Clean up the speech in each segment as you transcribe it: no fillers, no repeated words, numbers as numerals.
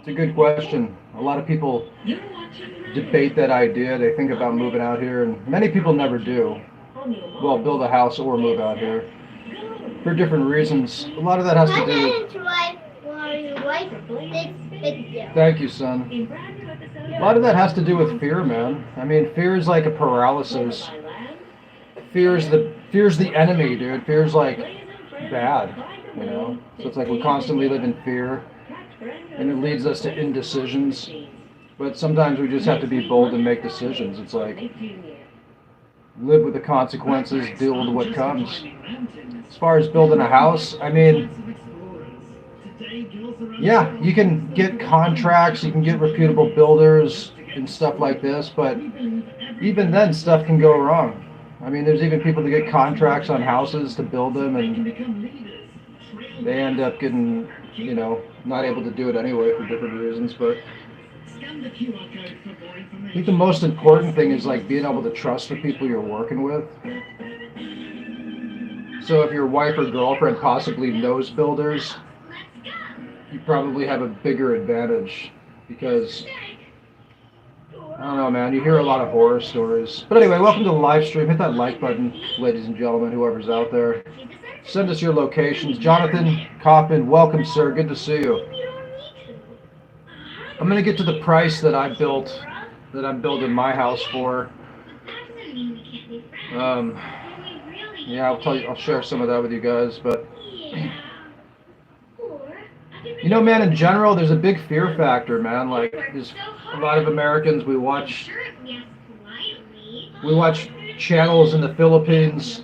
It's a good question. A lot of people debate that idea. They think about moving out here, and many people never do. Well, build a house or move out here for different reasons. A lot of that has to do with. Thank you, son. A lot of that has to do with fear, man. I mean, fear is like a paralysis. Fear's the enemy, dude. Fear's like bad, you know. So it's like we constantly live in fear, and it leads us to indecisions. But sometimes we just have to be bold and make decisions. It's like live with the consequences, deal with what comes. As far as building a house, I mean, yeah, you can get contracts, you can get reputable builders and stuff like this, but even then stuff can go wrong. I mean, there's even people that get contracts on houses to build them, and they end up getting, you know, not able to do it anyway for different reasons. But I think the most important thing is like being able to trust the people you're working with. So if your wife or girlfriend possibly knows builders, you probably have a bigger advantage because, I don't know, man, you hear a lot of horror stories. But anyway, welcome to the live stream. Hit that like button, ladies and gentlemen, whoever's out there. Send us your locations. Jonathan Coffin, welcome, sir. Good to see you. I'm going to get to the price that I'm building my house for. Yeah, I'll share some of that with you guys, but you know, man, in general, there's a big fear factor, man. Like, there's a lot of Americans, we watch channels in the Philippines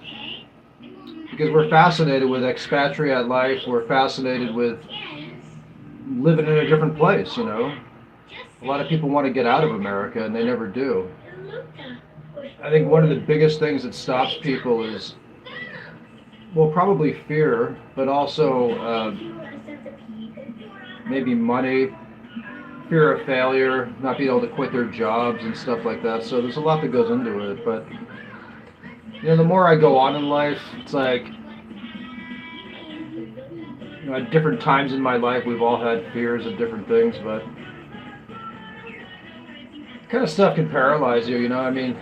because we're fascinated with expatriate life. We're fascinated with living in a different place, you know. A lot of people want to get out of America, and they never do. I think one of the biggest things that stops people is, well, probably fear, but also maybe money, fear of failure, not being able to quit their jobs and stuff like that. So there's a lot that goes into it. But, you know, the more I go on in life, it's like, you know, at different times in my life, we've all had fears of different things, but kind of stuff can paralyze you, you know. I mean,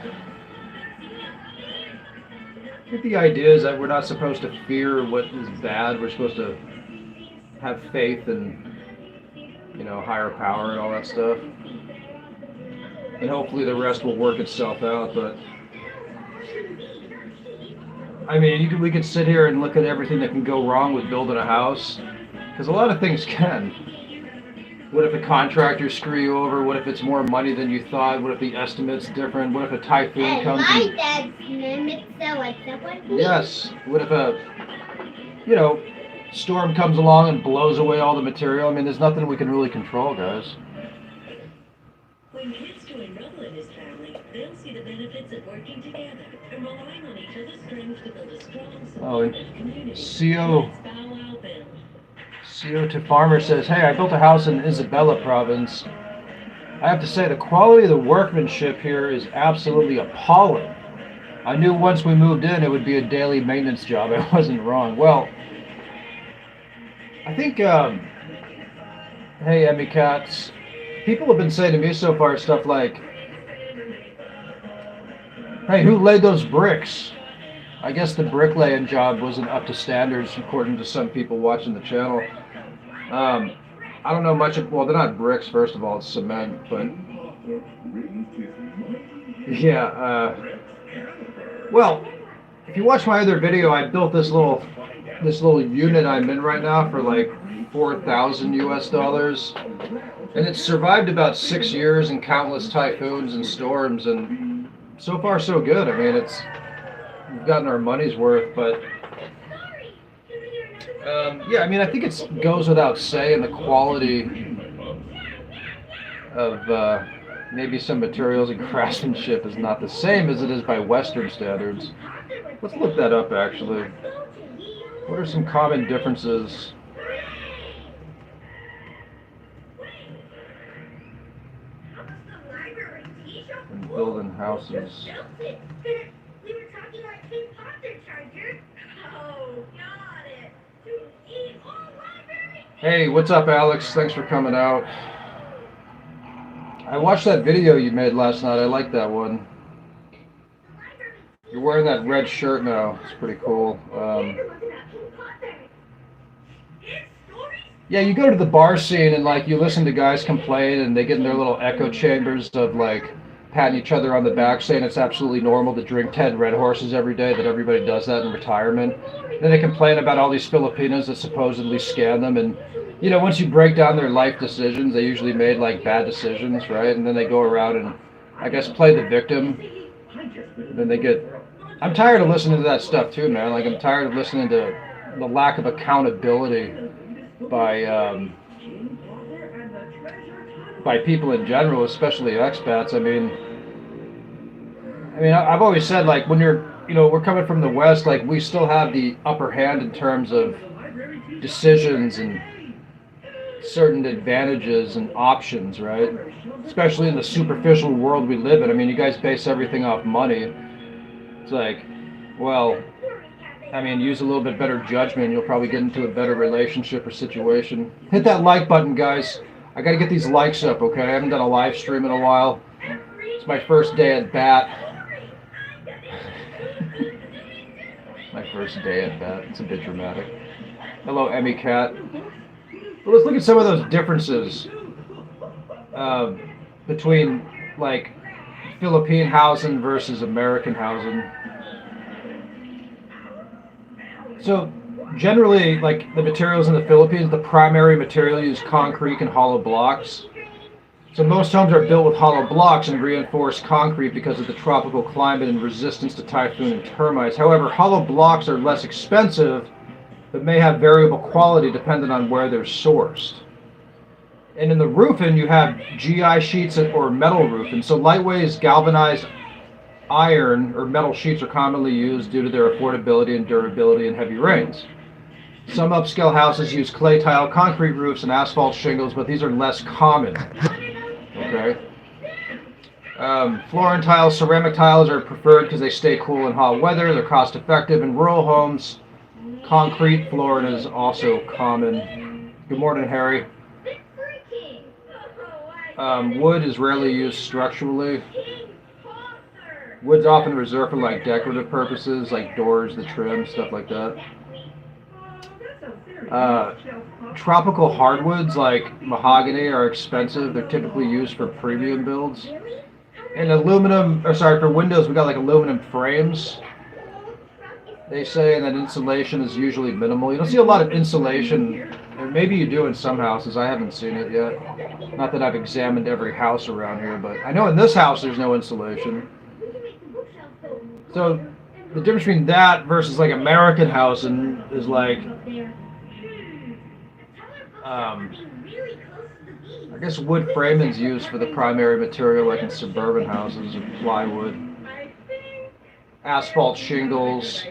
I think the idea is that we're not supposed to fear what is bad. We're supposed to have faith in, you know, higher power and all that stuff. And hopefully the rest will work itself out. But I mean, we could sit here and look at everything that can go wrong with building a house, because a lot of things can. What if a contractor screw you over? What if it's more money than you thought? What if the estimate's different? What if a typhoon comes? Yes. What if a, you know, storm comes along and blows away all the material? I mean, there's nothing we can really control, guys. When kids join Rubble and his family, they'll see the benefits of working together and relying on each other's strength to build a strong, supportive community. CO to Farmer says, hey, I built a house in Isabela province. I have to say the quality of the workmanship here is absolutely appalling. I knew once we moved in it would be a daily maintenance job. I wasn't wrong. Well, I think, hey, Emmy Cats, people have been saying to me so far stuff like, hey, who laid those bricks? I guess the bricklaying job wasn't up to standards according to some people watching the channel. I don't know much of, well, they're not bricks, first of all, it's cement, but yeah, well, if you watch my other video, I built this little unit I'm in right now for like 4,000 US dollars, and it's survived about 6 years and countless typhoons and storms, and so far so good. I mean, we've gotten our money's worth, but yeah, I mean, I think it goes without saying the quality of maybe some materials and craftsmanship is not the same as it is by Western standards. Let's look that up, actually. What are some common differences? In building houses. Hey, what's up, Alex? Thanks for coming out. I watched that video you made last night. I like that one. You're wearing that red shirt now. It's pretty cool. Yeah, you go to the bar scene and like you listen to guys complain and they get in their little echo chambers of like patting each other on the back saying it's absolutely normal to drink 10 Red Horses every day, that everybody does that in retirement. Then they complain about all these Filipinos that supposedly scam them, and you know, once you break down their life decisions, they usually made like bad decisions, right? And then they go around and I guess play the victim. And then they get... I'm tired of listening to that stuff too, man. Like I'm tired of listening to the lack of accountability by people in general, especially expats. I mean, I've always said, like, when we're coming from the West, like, we still have the upper hand in terms of decisions and certain advantages and options, right? Especially in the superficial world we live in. I mean, you guys base everything off money. It's like, well, use a little bit better judgment and you'll probably get into a better relationship or situation. Hit that like button, guys. I gotta get these likes up, okay? I haven't done a live stream in a while. It's my first day at bat. My first day at bat. It's a bit dramatic. Hello, Emmy Cat. Well, let's look at some of those differences between, like, Philippine housing versus American housing. So generally, like the materials in the Philippines, the primary material used concrete and hollow blocks. So most homes are built with hollow blocks and reinforced concrete because of the tropical climate and resistance to typhoon and termites. However, hollow blocks are less expensive, but may have variable quality depending on where they're sourced. And in the roofing, you have GI sheets or metal roofing. So lightweight galvanized iron or metal sheets are commonly used due to their affordability and durability in heavy rains. Some upscale houses use clay tile, concrete roofs, and asphalt shingles, but these are less common. Okay. Floor tiles, ceramic tiles are preferred because they stay cool in hot weather. They're cost effective. In rural homes, concrete flooring is also common. Good morning, Harry. Wood is rarely used structurally. Wood's often reserved for like decorative purposes, like doors, the trim, stuff like that. Tropical hardwoods like mahogany are expensive. They're typically used for premium builds. And for windows, we got like aluminum frames. They say that insulation is usually minimal. You don't see a lot of insulation. Maybe you do in some houses. I haven't seen it yet. Not that I've examined every house around here, but I know in this house there's no insulation. So the difference between that versus like American housing is like, I guess wood framing is used for the primary material, like in suburban houses, or plywood, asphalt shingles,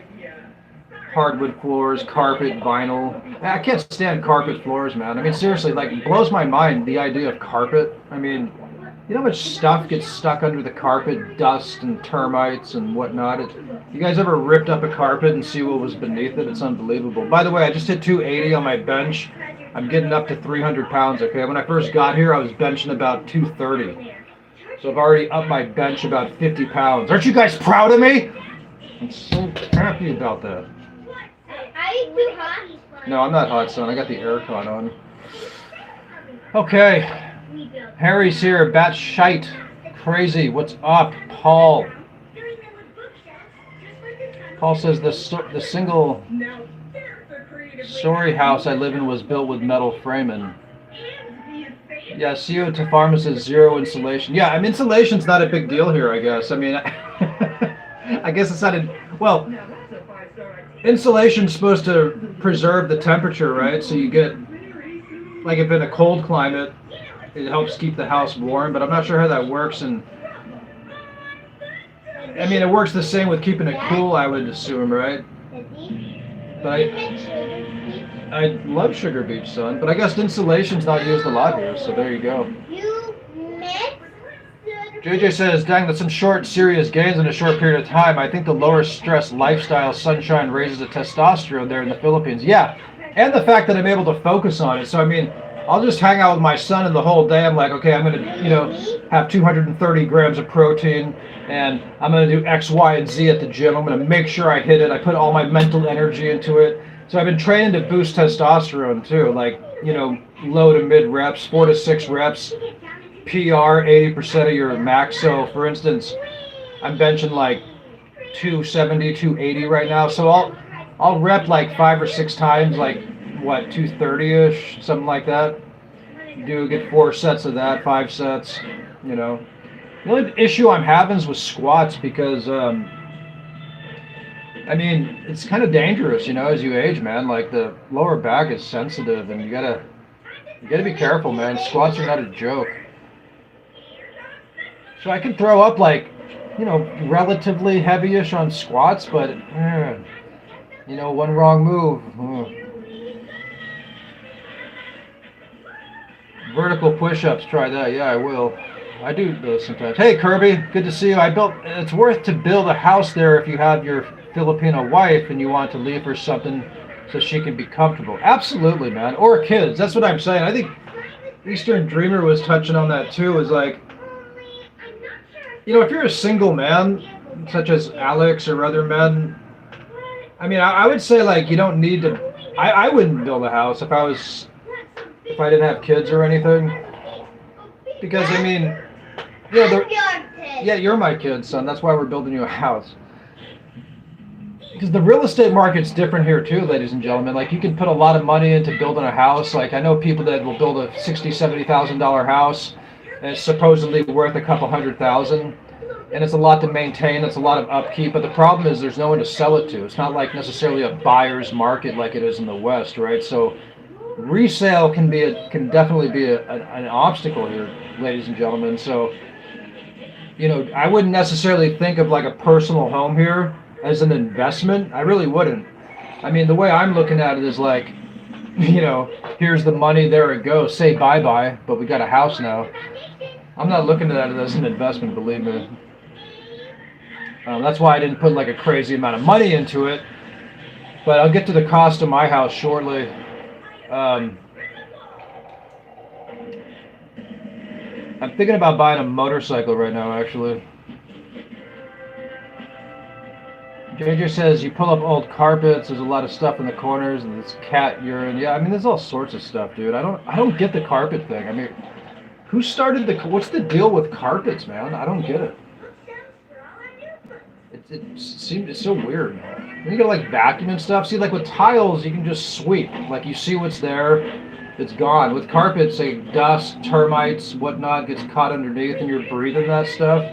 hardwood floors, carpet, vinyl. I can't stand carpet floors, man. I mean, seriously, like, it blows my mind, the idea of carpet. I mean, you know how much stuff gets stuck under the carpet, dust and termites and whatnot? You guys ever ripped up a carpet and see what was beneath it? It's unbelievable. By the way, I just hit 280 on my bench. I'm getting up to 300 pounds, okay? When I first got here, I was benching about 230. So I've already upped my bench about 50 pounds. Aren't you guys proud of me? I'm so happy about that. Are you too hot? No, I'm not hot, son. I got the aircon on. Okay. Harry's here. Bat shite. Crazy. What's up, Paul? Paul says the single story house I live in was built with metal framing. Yeah, CO to Pharma says zero insulation. Yeah, I mean, insulation's not a big deal here, I guess. I mean, I guess it's not well, insulation's supposed to preserve the temperature, right? So you get, like, if in a cold climate, it helps keep the house warm, but I'm not sure how that works. And I mean, it works the same with keeping it cool, I would assume, right? But I love Sugar Beach, son. But I guess insulation's not used a lot here, so there you go. JJ says, dang, that's some short, serious gains in a short period of time. I think the lower stress lifestyle sunshine raises the testosterone there in the Philippines. Yeah, and the fact that I'm able to focus on it. So, I mean, I'll just hang out with my son and the whole day I'm like, okay, I'm going to, have 230 grams of protein and I'm going to do X, Y, and Z at the gym. I'm going to make sure I hit it. I put all my mental energy into it. So I've been training to boost testosterone too, like, low to mid reps, 4 to 6 reps, PR 80% of your max. So for instance, I'm benching like 270, 280 right now. So I'll rep like 5 or 6 times, like what, 230-ish, something like that. Get 4 sets of that, 5 sets, The only issue I'm having is with squats because, it's kind of dangerous, as you age, man. Like the lower back is sensitive and you gotta be careful, man. Squats are not a joke. So I can throw up like, relatively heavy-ish on squats, but, one wrong move. Vertical push-ups, try that. Yeah, I will. I do those sometimes. Hey, Kirby, good to see you. It's worth to build a house there if you have your Filipino wife and you want to leave her something so she can be comfortable. Absolutely, man. Or kids. That's what I'm saying. I think Eastern Dreamer was touching on that too. Is like, if you're a single man, such as Alex or other men, I would say like you don't need to. I wouldn't build a house if I didn't have kids or anything, because you're my kid, son. That's why we're building you a house. Because the real estate market's different here too, ladies and gentlemen. Like you can put a lot of money into building a house. Like I know people that will build a $60,000-$70,000 house, and it's supposedly worth a couple $100,000, and it's a lot to maintain. It's a lot of upkeep. But the problem is there's no one to sell it to. It's not like necessarily a buyer's market like it is in the West, right? So resale can definitely be an obstacle here, ladies and gentlemen. So, I wouldn't necessarily think of like a personal home here as an investment. I really wouldn't. The way I'm looking at it is like, here's the money, there it goes. Say bye-bye, but we got a house now. I'm not looking at it as an investment, believe me. That's why I didn't put like a crazy amount of money into it. But I'll get to the cost of my house shortly. I'm thinking about buying a motorcycle right now, actually. JJ says you pull up old carpets. There's a lot of stuff in the corners, and it's cat urine. Yeah, there's all sorts of stuff, dude. I don't get the carpet thing. Who started what's the deal with carpets, man? I don't get it. It's so weird. When you gotta like vacuum and stuff. See, like with tiles, you can just sweep. Like you see what's there, it's gone. With carpets, like dust, termites, whatnot gets caught underneath, and you're breathing that stuff.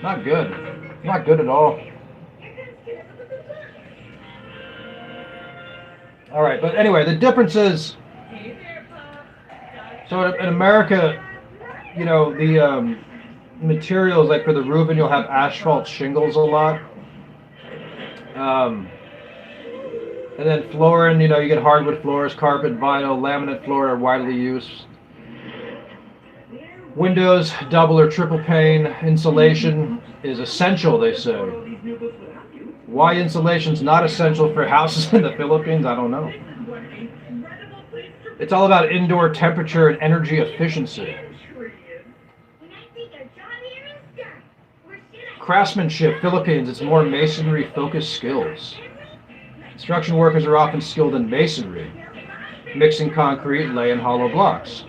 Not good. Not good at all. All right, but anyway, the difference is. So in America, the materials, like for the roofing, you'll have asphalt shingles a lot. And then flooring, you get hardwood floors, carpet, vinyl, laminate floor are widely used. Windows, double or triple pane, insulation is essential, they say. Why insulation's not essential for houses in the Philippines, I don't know. It's all about indoor temperature and energy efficiency. Craftsmanship, Philippines, it's more masonry-focused skills. Construction workers are often skilled in masonry, mixing concrete, laying hollow blocks.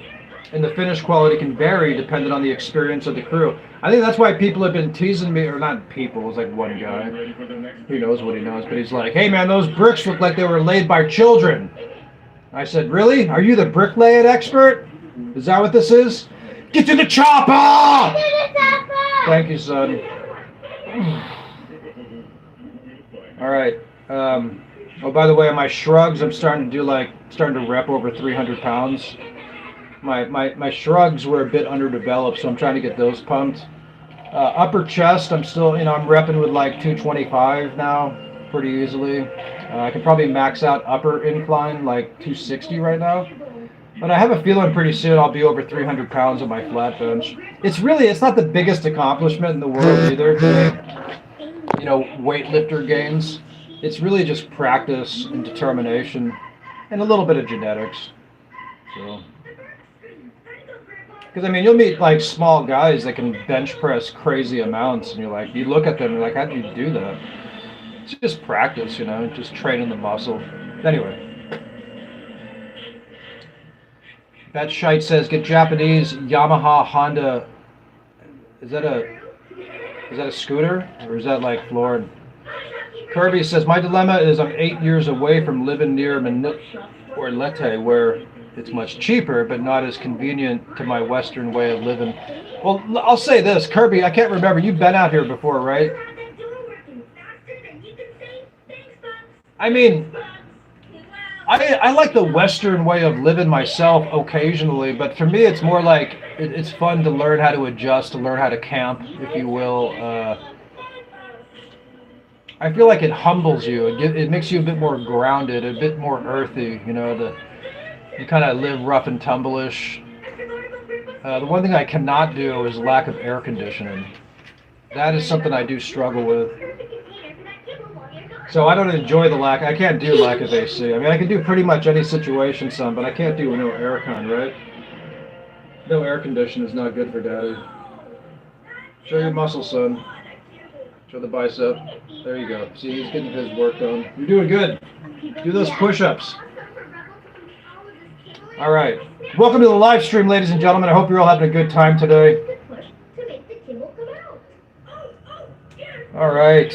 And the finished quality can vary depending on the experience of the crew. I think that's why people have been teasing me, or not people, it was like one guy. Who knows what he knows, but he's like, hey man, those bricks look like they were laid by children. I said, really? Are you the bricklaying expert? Is that what this is? Get to the chopper! Thank you, son. All right. Oh, by the way, on my shrugs, I'm starting to rep over 300 pounds. My shrugs were a bit underdeveloped, so I'm trying to get those pumped. Upper chest, I'm still, I'm repping with like 225 now, pretty easily. I can probably max out upper incline like 260 right now. But I have a feeling pretty soon I'll be over 300 pounds on my flat bench. It's not the biggest accomplishment in the world either, weightlifter gains. It's really just practice and determination and a little bit of genetics. So Because I mean, you'll meet like small guys that can bench press crazy amounts, and you're like, you look at them, and you're like, how do you do that? It's just practice, you know, just training the muscle. Anyway. That shite says, get Japanese Yamaha Honda. Is that a scooter? Or is that like Florida? Kirby says, my dilemma is I'm 8 years away from living near or Leyte, where it's much cheaper, but not as convenient to my Western way of living. Well, I'll say this, Kirby, I can't remember. You've been out here before, right? I mean, I like the Western way of living myself occasionally, but for me it's more like it's fun to learn how to adjust, to learn how to camp, if you will. I feel like it humbles you. It makes you a bit more grounded, a bit more earthy. You know, you kind of live rough and tumble-ish. The one thing I cannot do is lack of air conditioning. That is something I do struggle with. So I don't enjoy the lack. I can't do lack of AC. I mean, I can do pretty much any situation, son, but I can't do no aircon, right? No air conditioning is not good for daddy. Show your muscle, son. Show the bicep. There you go. See, he's getting his work done. You're doing good. Do those push-ups. All right. Welcome to the live stream, ladies and gentlemen. I hope you're all having a good time today. All right.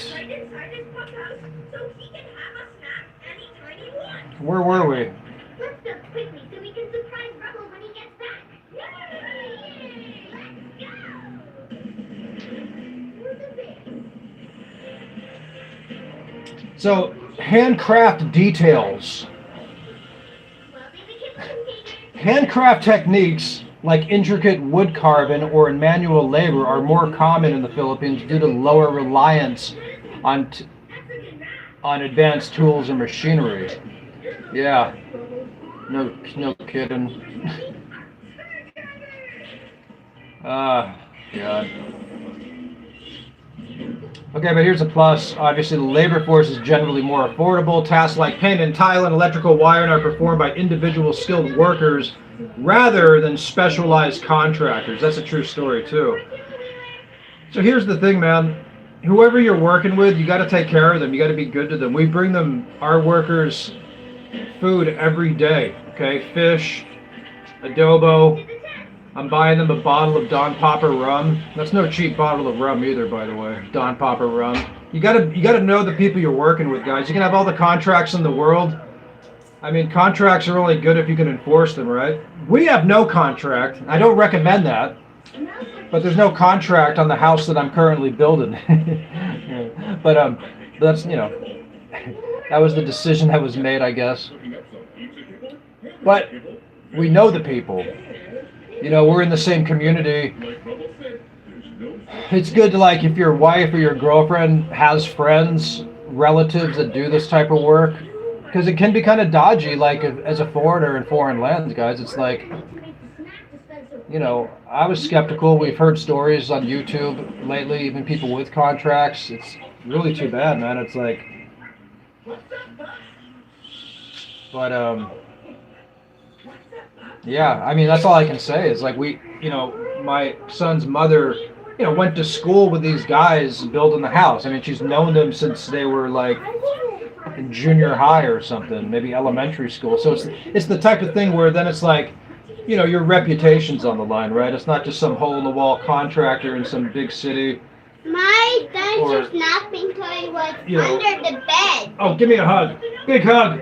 Where were we? Let's go quickly so we can surprise Rebel when he gets back. So, handcraft details. Handcraft techniques like intricate wood carving or in manual labor are more common in the Philippines due to lower reliance on advanced tools and machinery. Yeah, no kidding. God. Okay, but here's a plus. Obviously, the labor force is generally more affordable. Tasks like painting, tiling, electrical wiring are performed by individual skilled workers rather than specialized contractors. That's a true story, too. So here's the thing, man. Whoever you're working with, you got to take care of them. You got to be good to them. We bring them, our workers, food every day. Okay, fish, adobo. I'm buying them a bottle of Don Popper rum. That's no cheap bottle of rum either, by the way. Don Popper rum. You gotta know the people you're working with, guys. You can have all the contracts in the world. I mean, contracts are only good if you can enforce them, right? We have no contract. I don't recommend that. But there's no contract on the house that I'm currently building. But that's, you know, that was the decision that was made, I guess. But we know the people. You know, we're in the same community. It's good to, like, if your wife or your girlfriend has friends, relatives that do this type of work, because it can be kind of dodgy, like, as a foreigner in foreign lands, guys. It's like, you know, I was skeptical. We've heard stories on YouTube lately, even people with contracts. It's really too bad, man. It's like, but, yeah, I mean, that's all I can say is, like, you know, my son's mother, you know, went to school with these guys building the house. I mean, she's known them since they were, like, in junior high or something, maybe elementary school. So it's the type of thing where then it's like, you know, your reputation's on the line, right? It's not just some hole-in-the-wall contractor in some big city. My dad's napping toy was under the bed. Oh, give me a hug. Big hug.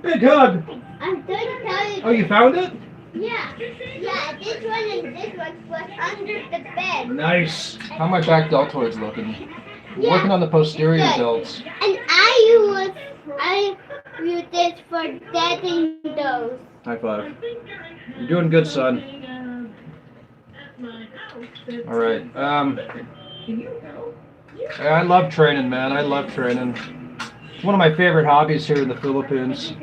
Big hug. I'm going to tell you. Oh, you found it? Yeah, this one and this one was under the bed. Nice. How are my back deltoids looking? Yeah, working on the posterior delts. And I use this for deadening those. High five. You're doing good, son. All right. I love training, man. I love training. It's one of my favorite hobbies here in the Philippines.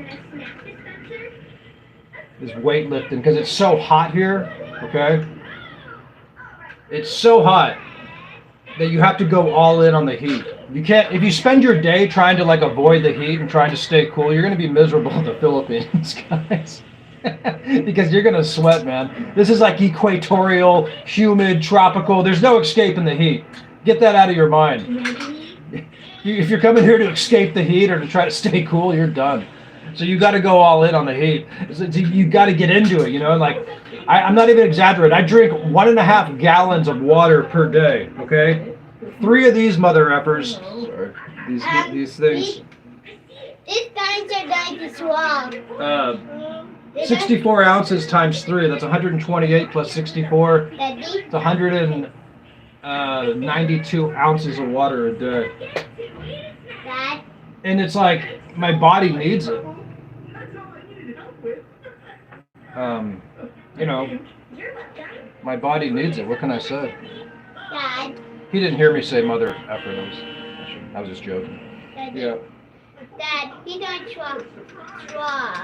Is weightlifting, because it's so hot here, okay? It's so hot that you have to go all in on the heat. You can't, if you spend your day trying to, like, avoid the heat and trying to stay cool, you're going to be miserable in the Philippines, guys. Because you're gonna sweat, man. This is like equatorial, humid, tropical. There's no escaping the heat. Get that out of your mind. If you're coming here to escape the heat or to try to stay cool, you're done. So you got to go all in on the heat. You got to get into it, you know. Like I'm not even exaggerating. I drink 1.5 gallons of water per day. Okay, 3 of these mother effers. Sorry, these things. These guys are going to swallow. 64 ounces times 3. That's 128 plus 64. Daddy? It's 192 ounces of water a day. Dad? And it's like my body needs it. You know, my body needs it. What can I say? Dad? He didn't hear me say mother effer. I was just joking. Daddy? Yeah. Dad, he don't swallow.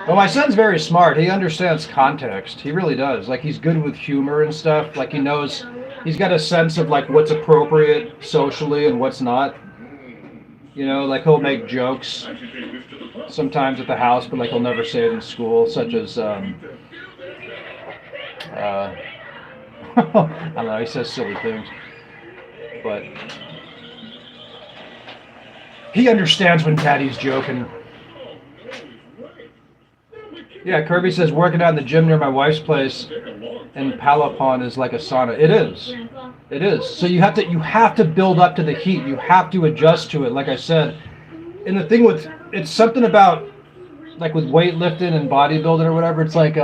Well, my son's very smart. He understands context. He really does. Like, he's good with humor and stuff. Like, he knows, he's got a sense of, like, what's appropriate socially and what's not. You know, like, he'll make jokes sometimes at the house, but, like, he'll never say it in school, such as, I don't know, he says silly things. But he understands when Daddy's joking. Yeah, Kirby says working out in the gym near my wife's place in Palapon is like a sauna. It is. It is. So you have to build up to the heat. You have to adjust to it, like I said. And the thing with it's something about like with weightlifting and bodybuilding or whatever, it's like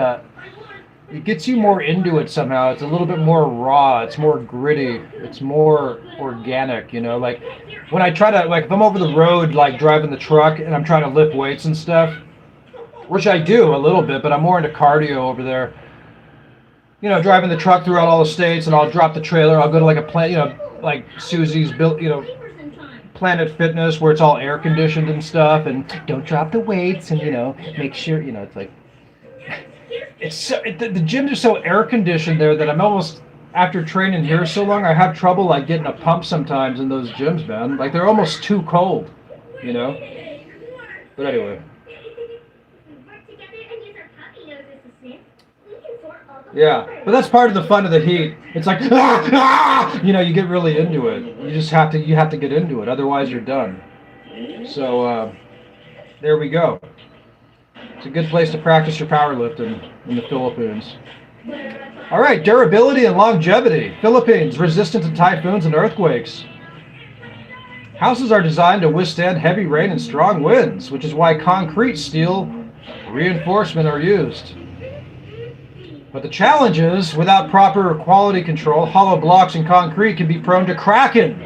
it gets you more into it somehow. It's a little bit more raw. It's more gritty. It's more organic, you know? Like when I try to, like if I'm over the road, like driving the truck and I'm trying to lift weights and stuff, which I do a little bit, but I'm more into cardio over there. You know, driving the truck throughout all the states, and I'll drop the trailer. I'll go to like a plant, you know, like Susie's built, you know, Planet Fitness, where it's all air conditioned and stuff, and don't drop the weights, and you know, make sure, you know, it's like, it's so, the gyms are so air conditioned there that I'm almost, after training here so long, I have trouble like getting a pump sometimes in those gyms, man. Like they're almost too cold, you know. But anyway. Yeah, but that's part of the fun of the heat. It's like, you know, you get really into it. You just have to get into it. Otherwise, you're done. So there we go. It's a good place to practice your powerlifting in the Philippines. All right, durability and longevity. Philippines, resistant to typhoons and earthquakes. Houses are designed to withstand heavy rain and strong winds, which is why concrete, steel, reinforcement are used. But the challenge is, without proper quality control, hollow blocks and concrete can be prone to cracking.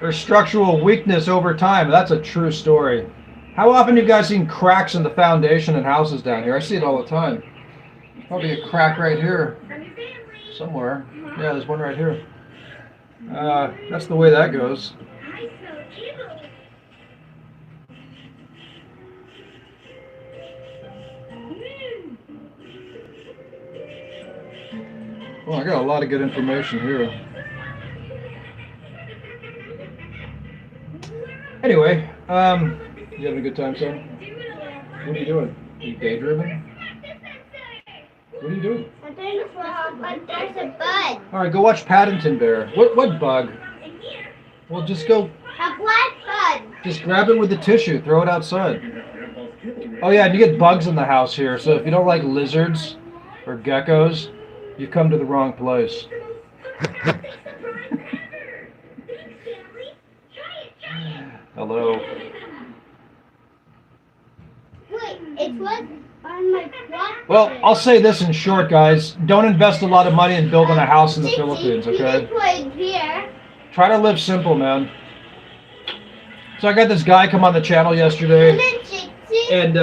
Or structural weakness over time. That's a true story. How often have you guys seen cracks in the foundation in houses down here? I see it all the time. Probably a crack right here. Somewhere. Yeah, there's one right here. That's the way that goes. Well, I got a lot of good information here. Anyway, you having a good time, son? What are you doing? Are you daydreaming? What are you doing? I'm trying to swallow, but there's a bug. All right, go watch Paddington Bear. What bug? Well, just go. A black bug. Just grab it with the tissue. Throw it outside. Oh yeah, and you get bugs in the house here. So if you don't like lizards or geckos, you've come to the wrong place. Hello. Wait, it was on my clock. Well, I'll say this in short, guys. Don't invest a lot of money in building a house in the Philippines, okay? Here. Try to live simple, man. So I got this guy come on the channel yesterday, and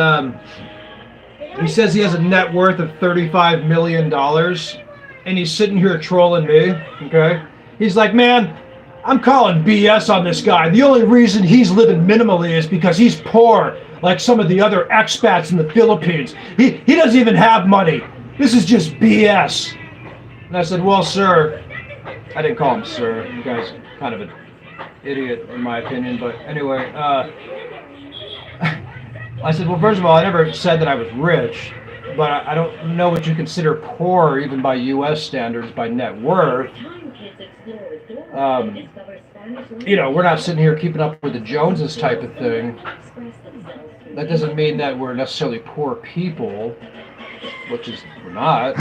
he says he has a net worth of $35 million, and he's sitting here trolling me, okay? He's like, man, I'm calling BS on this guy. The only reason he's living minimally is because he's poor, like some of the other expats in the Philippines. He doesn't even have money. This is just BS. And I said, well, sir, I didn't call him sir. The guy's kind of an idiot in my opinion, but anyway, I said, well, first of all, I never said that I was rich, but I don't know what you consider poor, even by U.S. standards, by net worth. Um, we're not sitting here keeping up with the Joneses type of thing. That doesn't mean that we're necessarily poor people, which is we're not.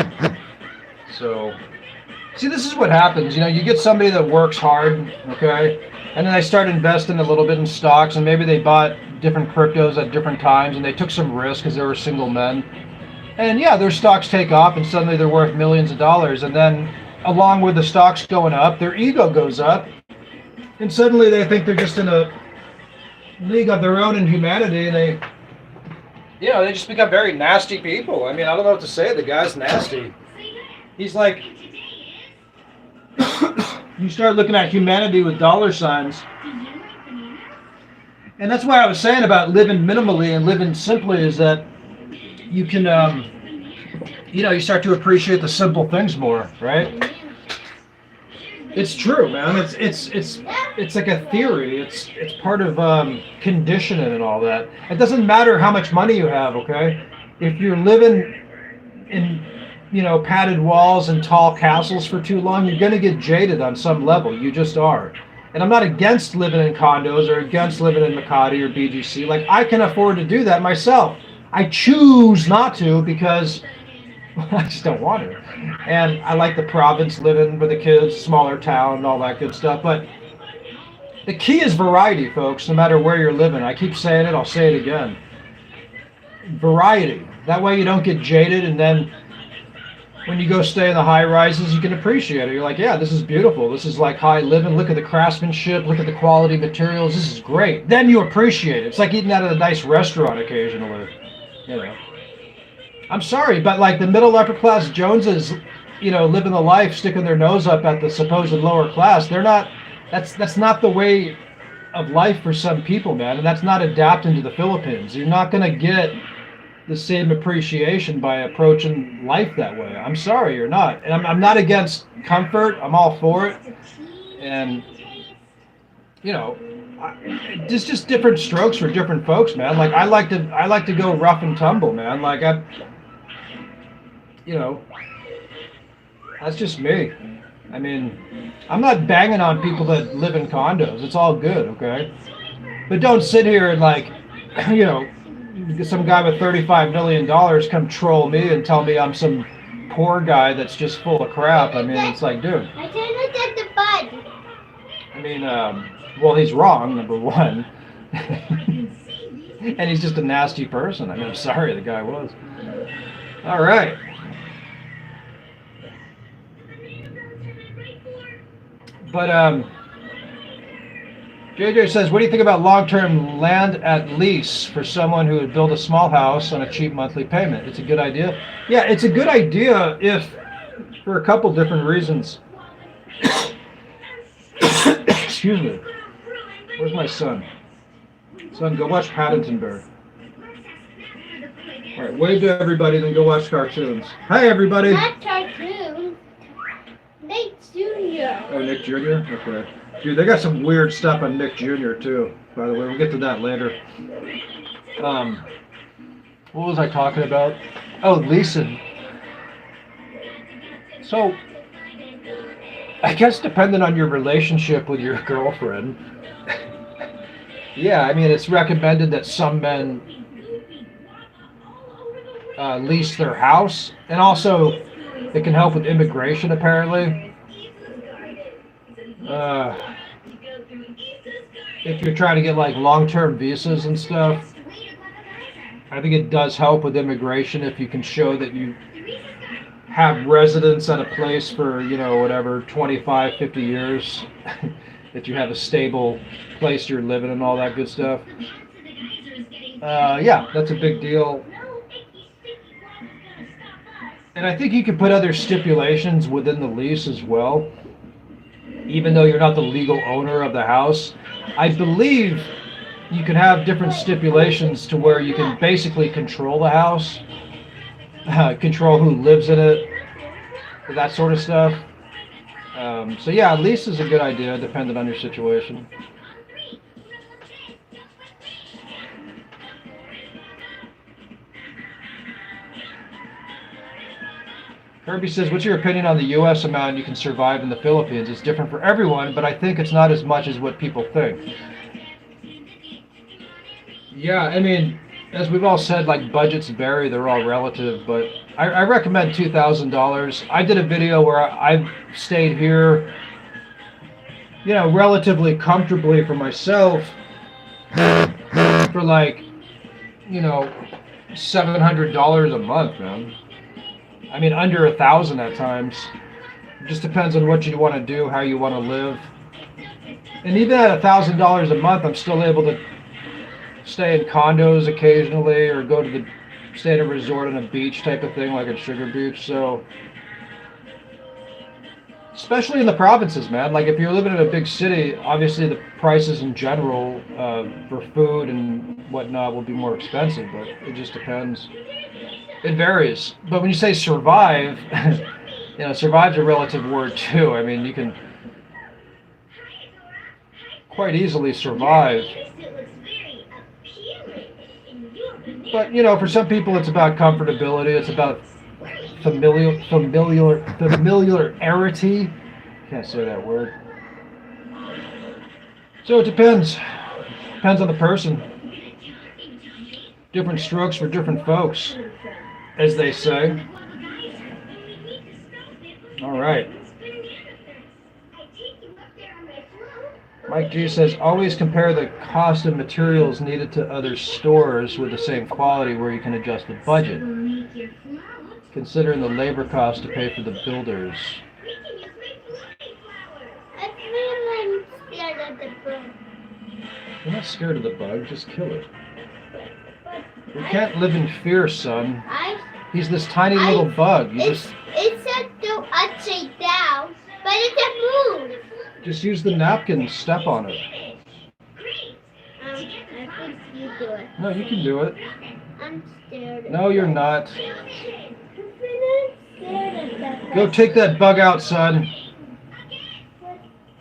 So, see, this is what happens. You get somebody that works hard, okay, and then they start investing a little bit in stocks, and maybe they bought different cryptos at different times, and they took some risk because they were single men. And yeah, their stocks take off, and suddenly they're worth millions of dollars. And then, along with the stocks going up, their ego goes up, and suddenly they think they're just in a league of their own in humanity, and they just become very nasty people. I mean, I don't know what to say. The guy's nasty. He's like, you start looking at humanity with dollar signs. And that's why I was saying about living minimally and living simply is that you can, you start to appreciate the simple things more, right? It's true, man. It's like a theory. It's part of conditioning and all that. It doesn't matter how much money you have, okay? If you're living in, padded walls and tall castles for too long, you're going to get jaded on some level. You just are. And I'm not against living in condos or against living in Makati or BGC. Like, I can afford to do that myself. I choose not to because I just don't want to. And I like the province, living with the kids, smaller town, all that good stuff. But the key is variety, folks, no matter where you're living. I keep saying it, I'll say it again. Variety. That way you don't get jaded, and then when you go stay in the high rises, you can appreciate it. You're like, yeah, this is beautiful. This is like high living. Look at the craftsmanship. Look at the quality materials. This is great. Then you appreciate it. It's like eating out of a nice restaurant occasionally. I'm sorry, but like the middle upper class Joneses, living the life, sticking their nose up at the supposed lower class. They're not. That's not the way of life for some people, man, and that's not adapting to the Philippines. You're not going to get the same appreciation by approaching life that way. I'm sorry, you're not. And I'm not against comfort. I'm all for it. And it's just different strokes for different folks, man. Like I like to go rough and tumble, man. Like that's just me. I mean, I'm not banging on people that live in condos. It's all good, okay? But don't sit here and like, some guy with $35 million come troll me and tell me I'm some poor guy that's just full of crap. I mean, it's like, dude. I can't look at the bud. I mean, well, he's wrong, number one. And he's just a nasty person. I mean, I'm sorry, the guy was. All right. But JJ says, what do you think about long-term land at lease for someone who would build a small house on a cheap monthly payment? It's a good idea. Yeah, it's a good idea if, for a couple different reasons. Excuse me. Where's my son? Son, go watch Paddington Bear. All right, wave to everybody, then go watch cartoons. Hi, everybody. Not cartoons. Nick Jr. Oh, Nick Jr.? Okay. Dude, they got some weird stuff on Nick Jr. too, by the way. We'll get to that later. What was I talking about? Oh, leasing. So, I guess depending on your relationship with your girlfriend, yeah, I mean, it's recommended that some men lease their house, and also it can help with immigration, apparently. If you're trying to get like long-term visas and stuff, I think it does help with immigration if you can show that you have residence at a place for, whatever, 25, 50 years, that you have a stable place you're living and all that good stuff. Yeah, that's a big deal. And I think you can put other stipulations within the lease as well, even though you're not the legal owner of the house. I believe you can have different stipulations to where you can basically control the house, control who lives in it, that sort of stuff. So yeah, a lease is a good idea, depending on your situation. Herbie says, what's your opinion on the U.S. amount you can survive in the Philippines? It's different for everyone, but I think it's not as much as what people think. Yeah, I mean, as we've all said, like budgets vary, they're all relative, but I recommend $2,000. I did a video where I've stayed here, you know, relatively comfortably for myself for like, you know, $700 a month, man. I mean, under 1,000 at times. It just depends on what you want to do, how you want to live. And even at $1,000 a month, I'm still able to stay in condos occasionally, or stay at a resort on a beach type of thing, like at Sugar Beach. So, especially in the provinces, man. Like if you're living in a big city, obviously the prices in general for food and whatnot will be more expensive, but it just depends. It varies. But when you say survive, you know, survive's a relative word too. I mean, you can quite easily survive. But, you know, for some people it's about comfortability, it's about familiarity. Can't say that word. So it depends. Depends on the person. Different strokes for different folks, as they say. All right. Mike G says, always compare the cost of materials needed to other stores with the same quality where you can adjust the budget. Considering the labor cost to pay for the builders. You're not scared of the bug, just kill it. We can't live in fear, son. He's this tiny little bug. It said to upside down, but it's a move. Just use the napkin and step on it. I think you do it. No, you can do it. I'm scared. No, you're not. I'm scared of that. Go take that bug out, son.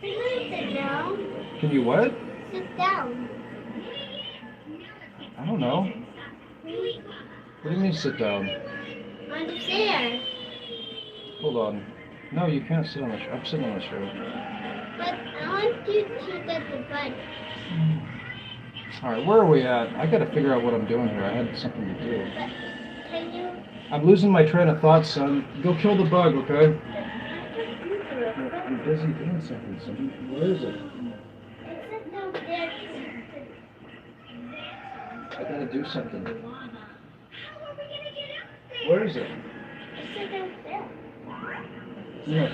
Can I sit down? Can you what? Sit down. I don't know. What do you mean sit down? On the chair. Hold on. No, you can't sit on the chair. I'm sitting on the chair. But I want you to get the bud. Alright, where are we at? I gotta figure out what I'm doing here. I had something to do. But can you? I'm losing my train of thought, son. Go kill the bug, okay? I'm busy doing something, son. Where is it? It's down there. I gotta do something. Where is it? It's down there. No,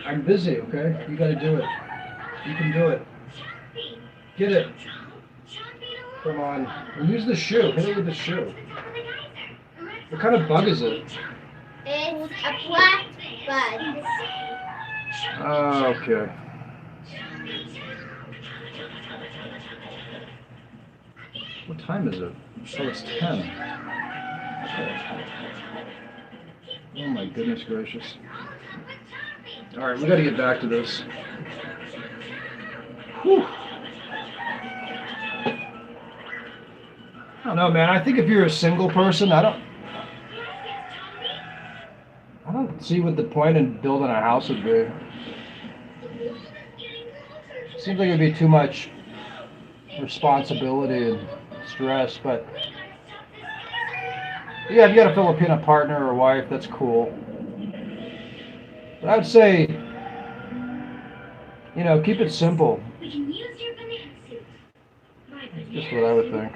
I'm busy, okay? You gotta do it. You can do it. Get it. Come on. And use the shoe. Hit it with the shoe. What kind of bug is it? It's a black bud. Oh, okay. What time is it? Oh, it's 10. Okay. Oh my goodness gracious. Alright, we gotta get back to this. Whew. I don't know, man. I think if you're a single person, I don't see what the point in building a house would be. Seems like it'd be too much responsibility and stress, but yeah, if you got a Filipino partner or wife, that's cool. But I'd say, you know, keep it simple. That's just what I would think.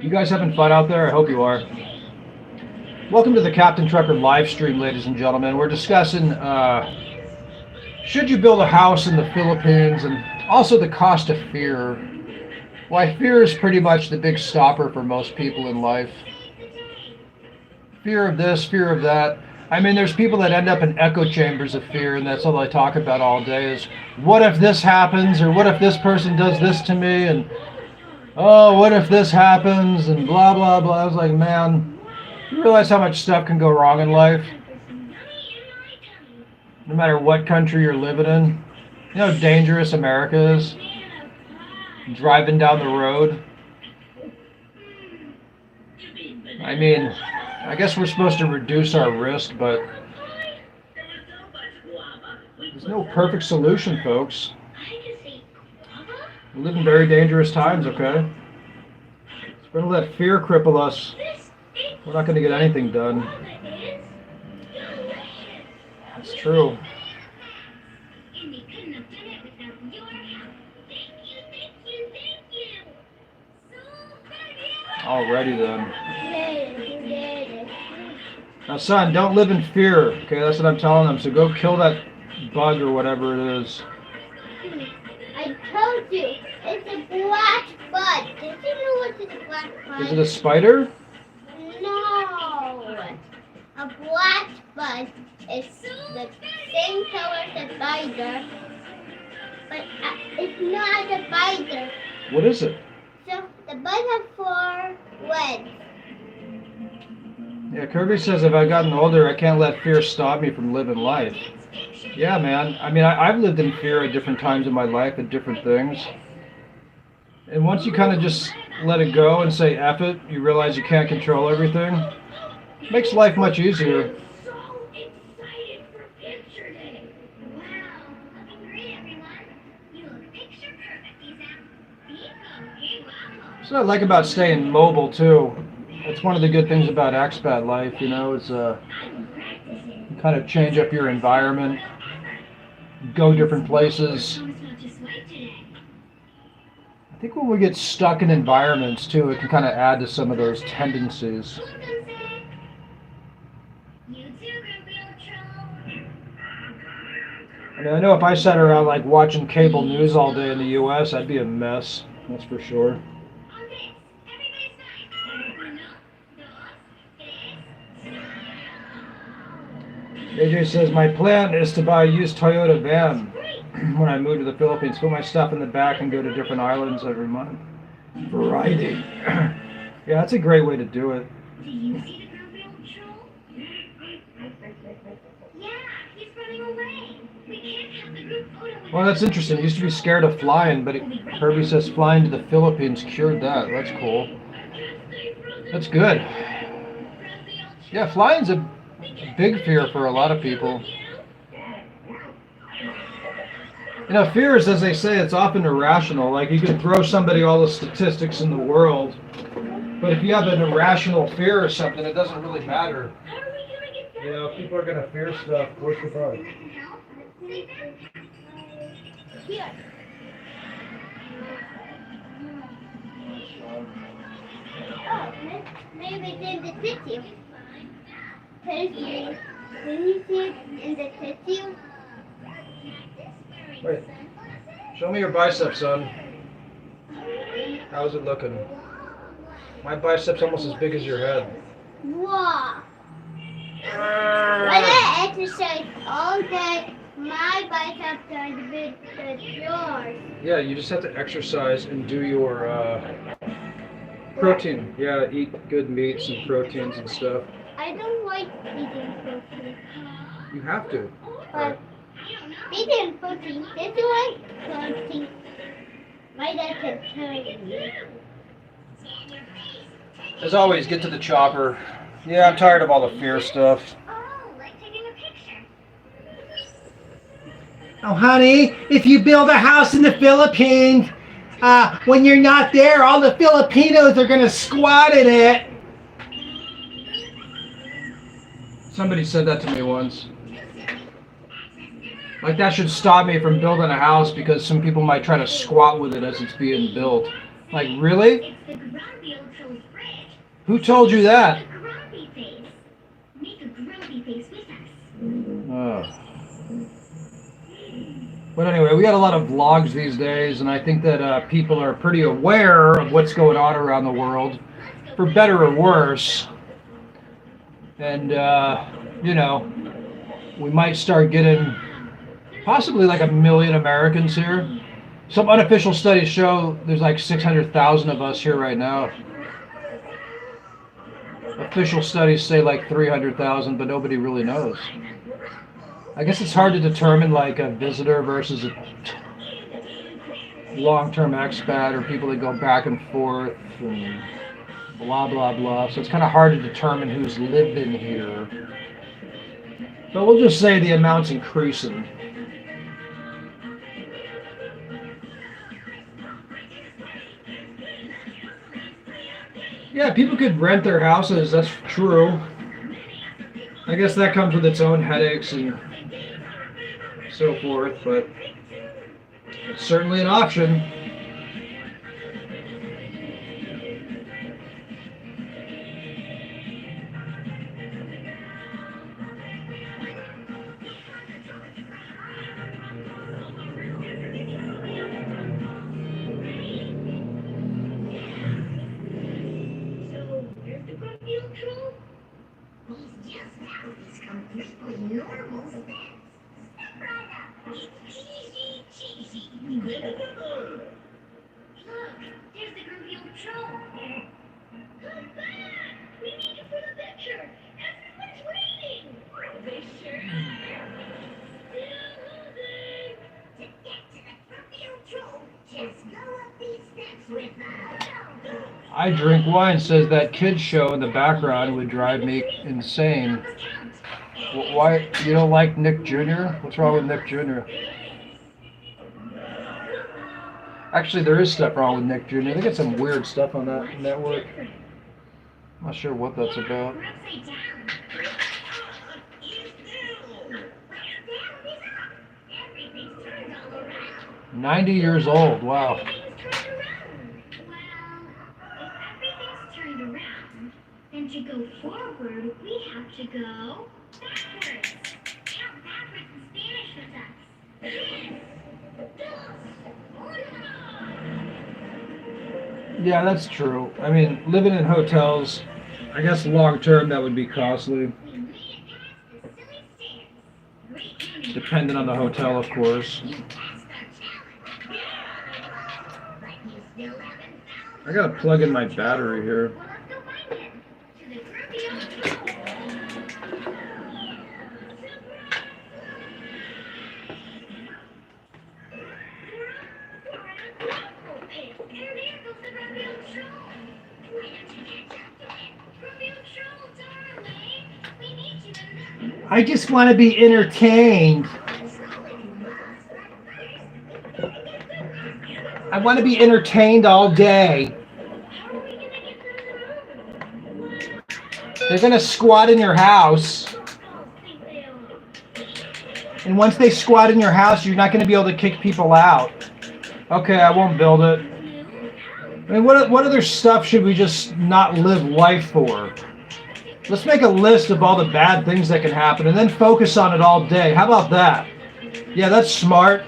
You guys having fun out there? I hope you are. Welcome to the Captain Trucker live stream, ladies and gentlemen. We're discussing should you build a house in the Philippines, and also the cost of fear. Why fear is pretty much the big stopper for most people in life. Fear of this, fear of that. I mean, there's people that end up in echo chambers of fear, and that's all I talk about all day is, what if this happens, or what if this person does this to me, and oh, what if this happens, and blah, blah, blah. I was like, man, you realize how much stuff can go wrong in life? No matter what country you're living in. You know how dangerous America is? Driving down the road. I mean, I guess we're supposed to reduce our risk, but there's no perfect solution, folks. We live in very dangerous times, okay? If we're going to let fear cripple us, we're not going to get anything done. That's true. Alrighty then. Now, son, don't live in fear. Okay, that's what I'm telling them. So go kill that bug or whatever it is. I told you, it's a black bug. Did you know what's a black bug? Is it a spider? No. A black bug is the same color as a spider, but it's not a spider. What is it? So the bug has 4 legs. Yeah, Kirby says if I've gotten older, I can't let fear stop me from living life. Yeah, man. I mean, I've lived in fear at different times in my life at different things. And once you kind of just let it go and say F it, you realize you can't control everything. It makes life much easier. That's what I like about staying mobile, too. That's one of the good things about expat life, you know, is you kind of change up your environment, go different places. I think when we get stuck in environments, too, it can kind of add to some of those tendencies. I mean, I know if I sat around like watching cable news all day in the U.S., I'd be a mess, that's for sure. AJ says, my plan is to buy a used Toyota van when I move to the Philippines. Put my stuff in the back and go to different islands every month. Variety. Yeah, that's a great way to do it. Do you see the grumpy old troll? Yeah, he's running away. We can't have the group photo with Well, that's interesting. He used to be scared of flying, but Herbie says flying to the Philippines cured that. That's cool. That's good. Yeah, flying's a big fear for a lot of people. You know, fear is, as they say, it's often irrational. Like, you can throw somebody all the statistics in the world, but if you have an irrational fear or something, it doesn't really matter. You know, people are going to fear stuff. Where's the bug? Here. Oh, maybe it's in the tissue. Can you see it in the tissue? Wait. Show me your biceps, son. How's it looking? My biceps almost as big as your head. Wow. When I exercise all day, my biceps are as big as yours. Yeah, you just have to exercise and do your protein. Yeah, eat good meats and proteins and stuff. I don't like eating protein. You have to. But eating protein, this one protein. My dad can tell me. As always, get to the chopper. Yeah, I'm tired of all the fear stuff. Oh, like taking a picture. Oh, honey, if you build a house in the Philippines, when you're not there, all the Filipinos are going to squat in it. Somebody said that to me once. Like, that should stop me from building a house because some people might try to squat with it as it's being built. Like, really? It's the grumpy old troll's bridge. Who told you that? The grumpy face. Make a grumpy face with us. Oh. But anyway, we got a lot of vlogs these days, and I think that people are pretty aware of what's going on around the world, for better or worse. And, you know, we might start getting possibly like 1 million Americans here. Some unofficial studies show there's like 600,000 of us here right now. Official studies say like 300,000, but nobody really knows. I guess it's hard to determine like a visitor versus a long-term expat or people that go back and forth and blah, blah, blah. So it's kind of hard to determine who's living here. But we'll just say the amount's increasing. Yeah, people could rent their houses, that's true. I guess that comes with its own headaches and so forth, but it's certainly an option. He's just now. He's completely normal. Step right up. It's cheesy, cheesy. Look, there's the grumpy old troll. Come back. We need you for the picture. Everyone's waiting. They sure are. Still losing. To get to the grumpy old troll, just go up these steps with us. I Drink Wine says that kids show in the background would drive me insane. Why, you don't like Nick Jr.? What's wrong with Nick Jr.? Actually, there is stuff wrong with Nick Jr. They get some weird stuff on that network. I'm not sure what that's about. 90 years old, wow. And to go forward, we have to go backwards. Count backwards in Spanish with us. Yeah, that's true. I mean, living in hotels, I guess long term that would be costly. We made it past the silly stairs. Great. Depending on the hotel, of course. You passed our challenge. But you still haven't found I gotta plug in my battery here. Well, let's go find him. To the grumpy old troll. I just want to be entertained. I want to be entertained all day. They're going to squat in your house. And once they squat in your house, you're not going to be able to kick people out. Okay, I won't build it. I mean, what other stuff should we just not live life for? Let's make a list of all the bad things that can happen and then focus on it all day. How about that? Yeah, that's smart.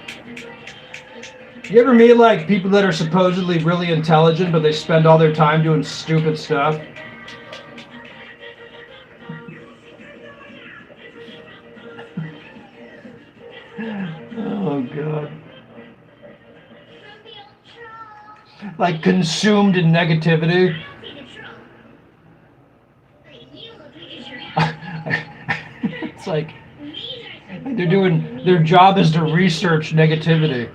You ever meet like people that are supposedly really intelligent, but they spend all their time doing stupid stuff? Oh, God. Like consumed in negativity. It's like their job is to research negativity.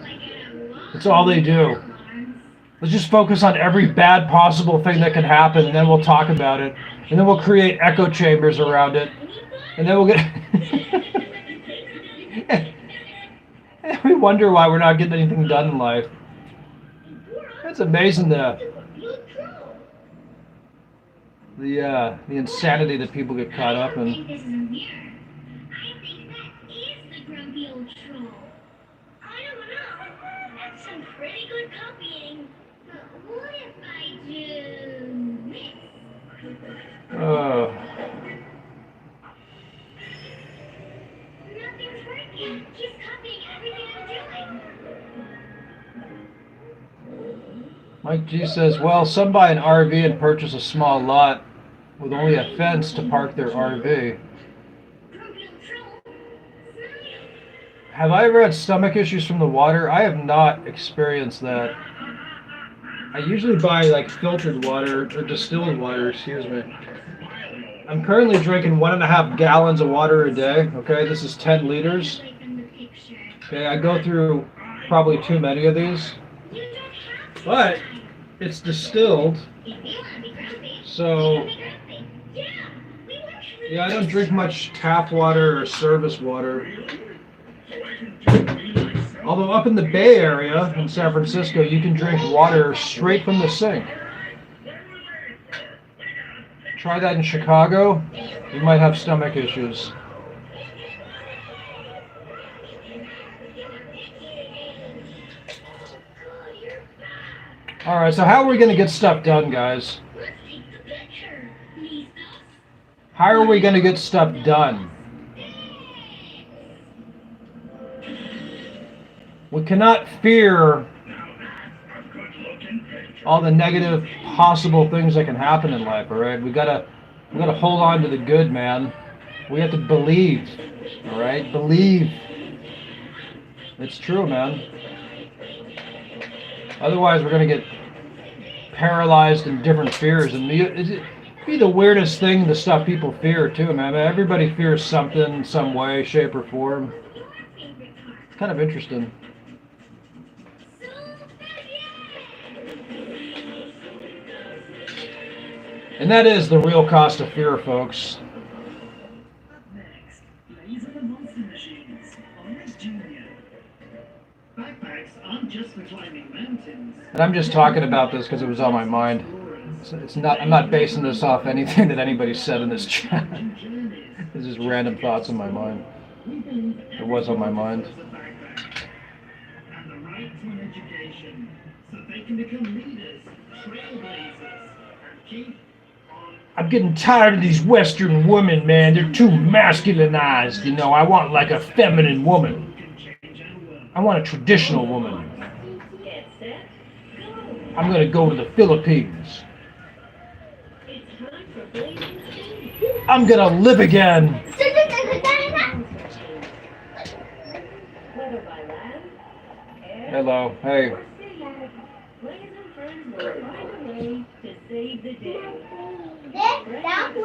That's all they do. Let's just focus on every bad possible thing that can happen, and then we'll talk about it, and then we'll create echo chambers around it, and then we'll get. And we wonder why we're not getting anything done in life. It's amazing the insanity that people get caught up in. I think that is the grumpy old troll. I don't know. That's some pretty good copying. But what if I do this? Nothing's working. He's copying everything I'm doing. Mike G says, well, some buy an RV and purchase a small lot with only a fence to park their RV. Have I ever had stomach issues from the water? I have not experienced that. I usually buy like filtered water, or distilled water, excuse me. I'm currently drinking 1.5 gallons of water a day, okay? This is 10 liters. Okay, I go through probably too many of these. But it's distilled, So, yeah, I don't drink much tap water or service water. Although up in the Bay Area, in San Francisco, you can drink water straight from the sink. Try that in Chicago, you might have stomach issues. Alright, so how are we going to get stuff done, guys? How are we going to get stuff done? We cannot fear all the negative possible things that can happen in life, alright? We gotta hold on to the good, man. We have to believe, alright? Believe. It's true, man. Otherwise, we're gonna get paralyzed in different fears, and it'd be the weirdest thing, the stuff people fear too, man. Everybody fears something, some way, shape, or form. It's kind of interesting. And that is the real cost of fear, folks. And I'm just talking about this because it was on my mind. It's not. I'm not basing this off anything that anybody said in this chat. It's just random thoughts in my mind. It was on my mind. I'm getting tired of these Western women, man. They're too masculinized, you know. I want like a feminine woman. I want a traditional woman. I'm gonna go to the Philippines. I'm gonna live again. Hello, hey.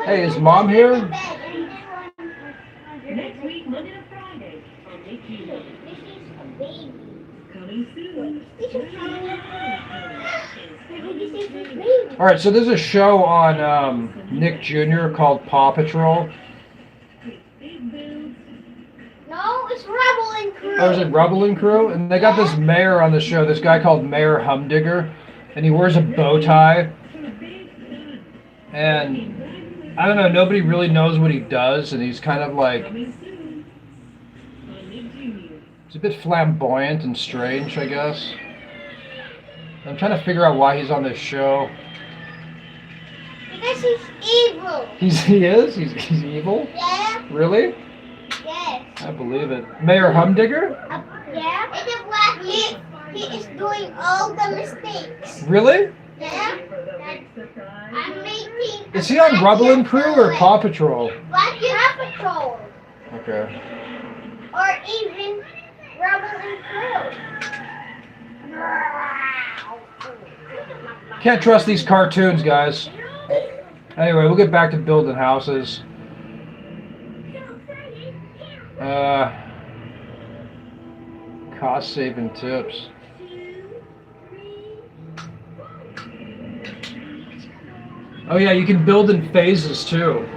Hey, is Mom here? Next week, Monday to Friday, I'll make you know. Coming soon. All right, so there's a show on Nick Jr. called Paw Patrol. No, it's Rebel and Crew. Oh, is it Rebel and Crew? And they got this mayor on the show, this guy called Mayor Humdinger, and he wears a bow tie. And I don't know, nobody really knows what he does, and he's kind of like, he's a bit flamboyant and strange, I guess. I'm trying to figure out why he's on this show. Because he's evil. He is? He's evil? Yeah. Really? Yes. I believe it. Mayor Humdinger? Yeah. And the black he is doing all the mistakes. Really? Yeah. I'm making. Is he on Rubble and Crew or Paw Patrol? Black Paw Patrol. Okay. Or even Rebel and Crew. Can't trust these cartoons, guys. Anyway, we'll get back to building houses. Cost-saving tips. Oh yeah, you can build in phases too.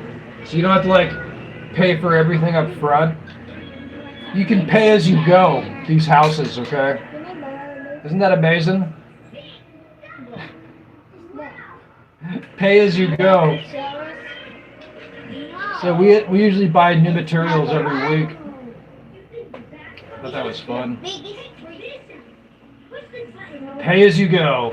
So you don't have to like pay for everything up front. You can pay as you go, these houses, okay? Isn't that amazing? Pay as you go. So we usually buy new materials every week. I thought that was fun. Pay as you go.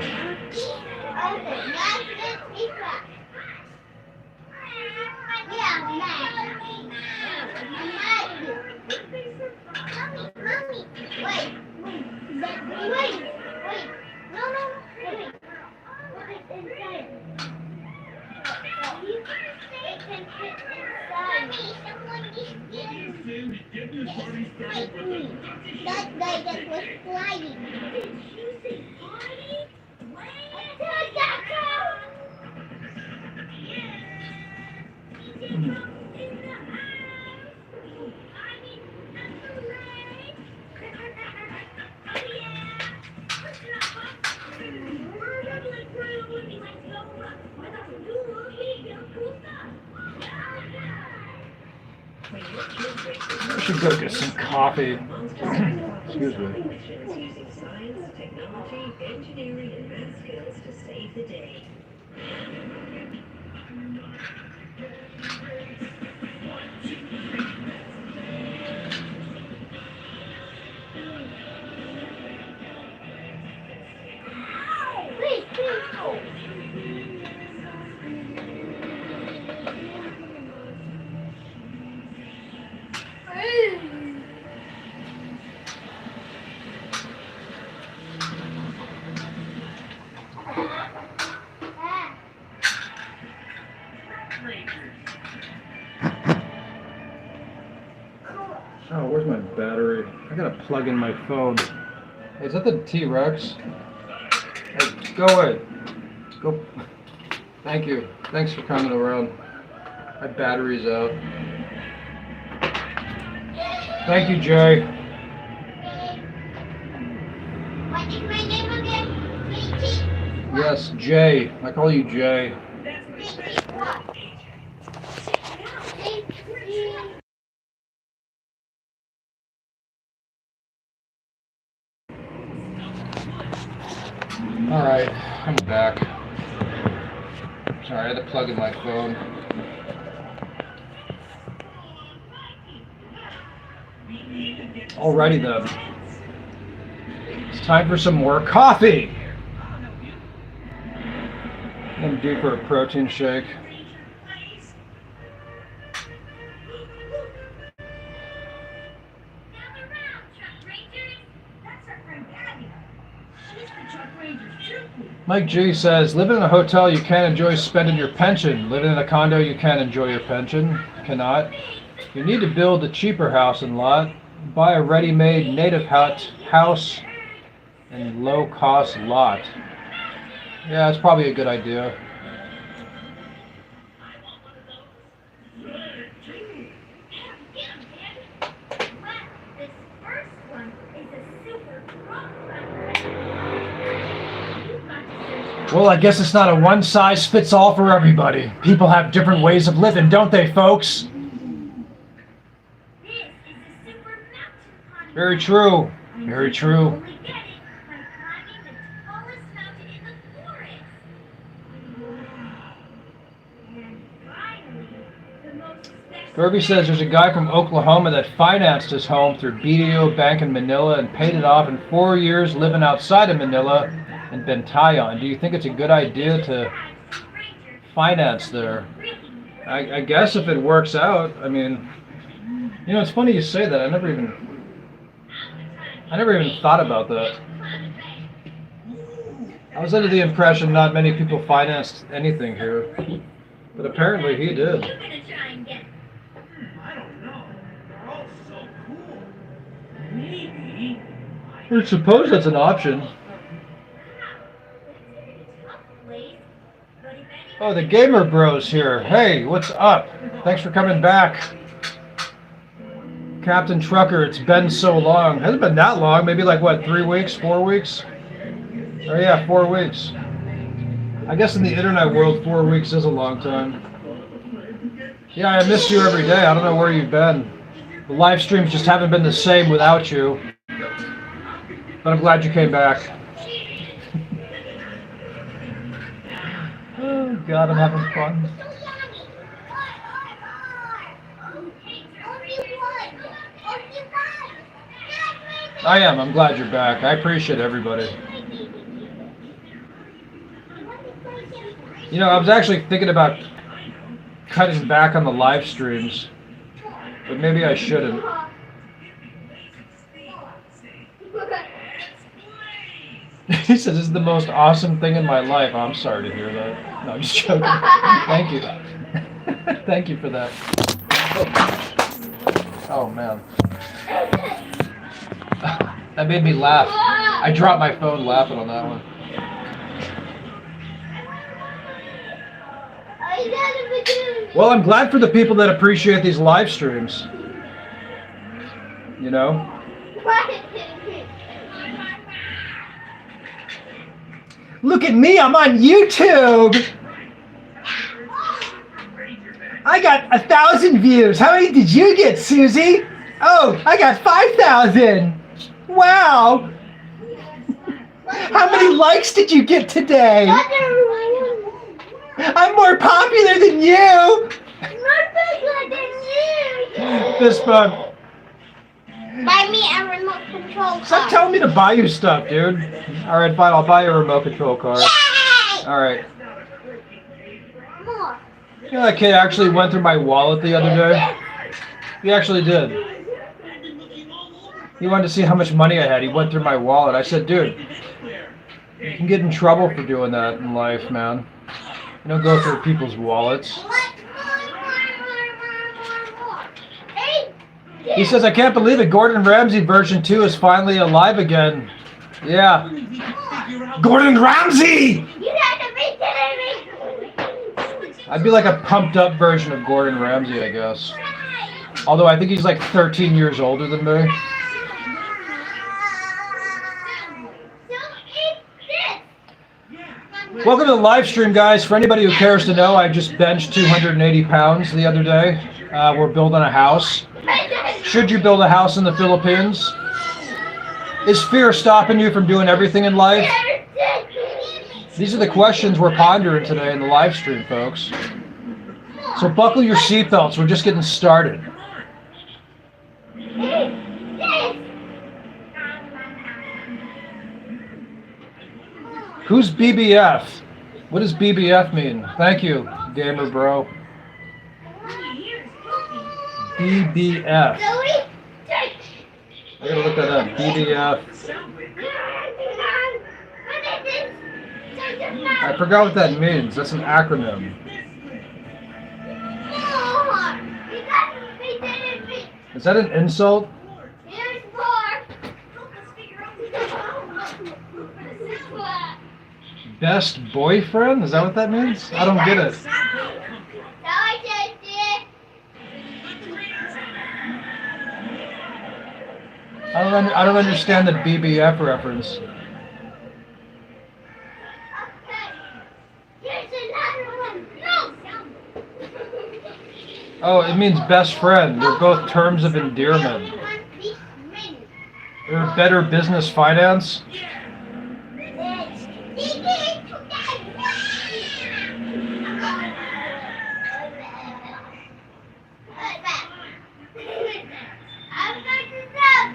That guy that was flying. Did you say flying? I should go get some coffee. Excuse me. Using science, technology, engineering, and math skills to save the day. Please, please, no. Oh, where's my battery? I gotta plug in my phone. Hey, is that the T-Rex? Hey, go away. Go. Thank you. Thanks for coming around. My battery's out. Thank you, Jay. What is my name again? Sweetie? Yes, Jay. I call you Jay. Sweetie, what? Sweetie. All right, I'm back. Sorry, I had to plug in my phone. Alrighty then. It's time for some more coffee. I'm due for a protein shake. Mike G says, living in a hotel you can't enjoy spending your pension. Living in a condo you can't enjoy your pension. Cannot. You need to build a cheaper house and lot. Buy a ready-made native house and low-cost lot. Yeah, it's probably a good idea. Well, I guess it's not a one-size-fits-all for everybody. People have different ways of living, don't they, folks? Very true. Very true. Kirby says there's a guy from Oklahoma that financed his home through BDO Bank in Manila and paid it off in 4 years living outside of Manila in Bentayan. Do you think it's a good idea to finance there? I guess if it works out. I mean, you know, it's funny you say that. I never even thought about that. I was under the impression not many people financed anything here, but apparently he did. I suppose that's an option. Oh, the Gamer Bros here. Hey, what's up? Thanks for coming back. Captain Trucker, it's been so long. Hasn't been that long. Maybe like, what, 3 weeks, 4 weeks? Oh yeah, 4 weeks. I guess in the internet world, 4 weeks is a long time. Yeah, I missed you every day. I don't know where you've been. The live streams just haven't been the same without you. But I'm glad you came back. Oh God, I'm having fun. I am. I'm glad you're back. I appreciate everybody. You know, I was actually thinking about cutting back on the live streams, but maybe I shouldn't. He says, this is the most awesome thing in my life. I'm sorry to hear that. No, I'm just joking. Thank you. Thank you for that. Oh, man. That made me laugh. I dropped my phone laughing on that one. Well, I'm glad for the people that appreciate these live streams. You know? Look at me, I'm on YouTube! I got 1,000 views. How many did you get, Susie? Oh, I got 5,000. Wow. How many likes did you get today? I'm more popular than you. Fist bump. Buy me a remote control car. Stop telling me to buy you stuff, dude. All right, fine. I'll buy you a remote control car. Yay! All right. More. You know that kid actually went through my wallet the other day? He actually did. He wanted to see how much money I had. He went through my wallet. I said, dude, you can get in trouble for doing that in life, man. You don't go through people's wallets. He says, I can't believe it. Gordon Ramsay version 2 is finally alive again. Yeah. Gordon Ramsay! I'd be like a pumped up version of Gordon Ramsay, I guess. Although I think he's like 13 years older than me. Welcome to the live stream, guys. For anybody who cares to know, I just benched 280 pounds the other day. We're building a house. Should you build a house in the Philippines? Is fear stopping you from doing everything in life? These are the questions we're pondering today in the live stream, folks. So buckle your seatbelts. We're just getting started. Who's BBF? What does BBF mean? Thank you, gamer bro. BBF. I gotta look that up. BBF. I forgot what that means. That's an acronym. Is that an insult? Best boyfriend? Is that what that means? I don't get it. I don't understand the BBF reference. Oh, it means best friend. They're both terms of endearment. Or better business finance.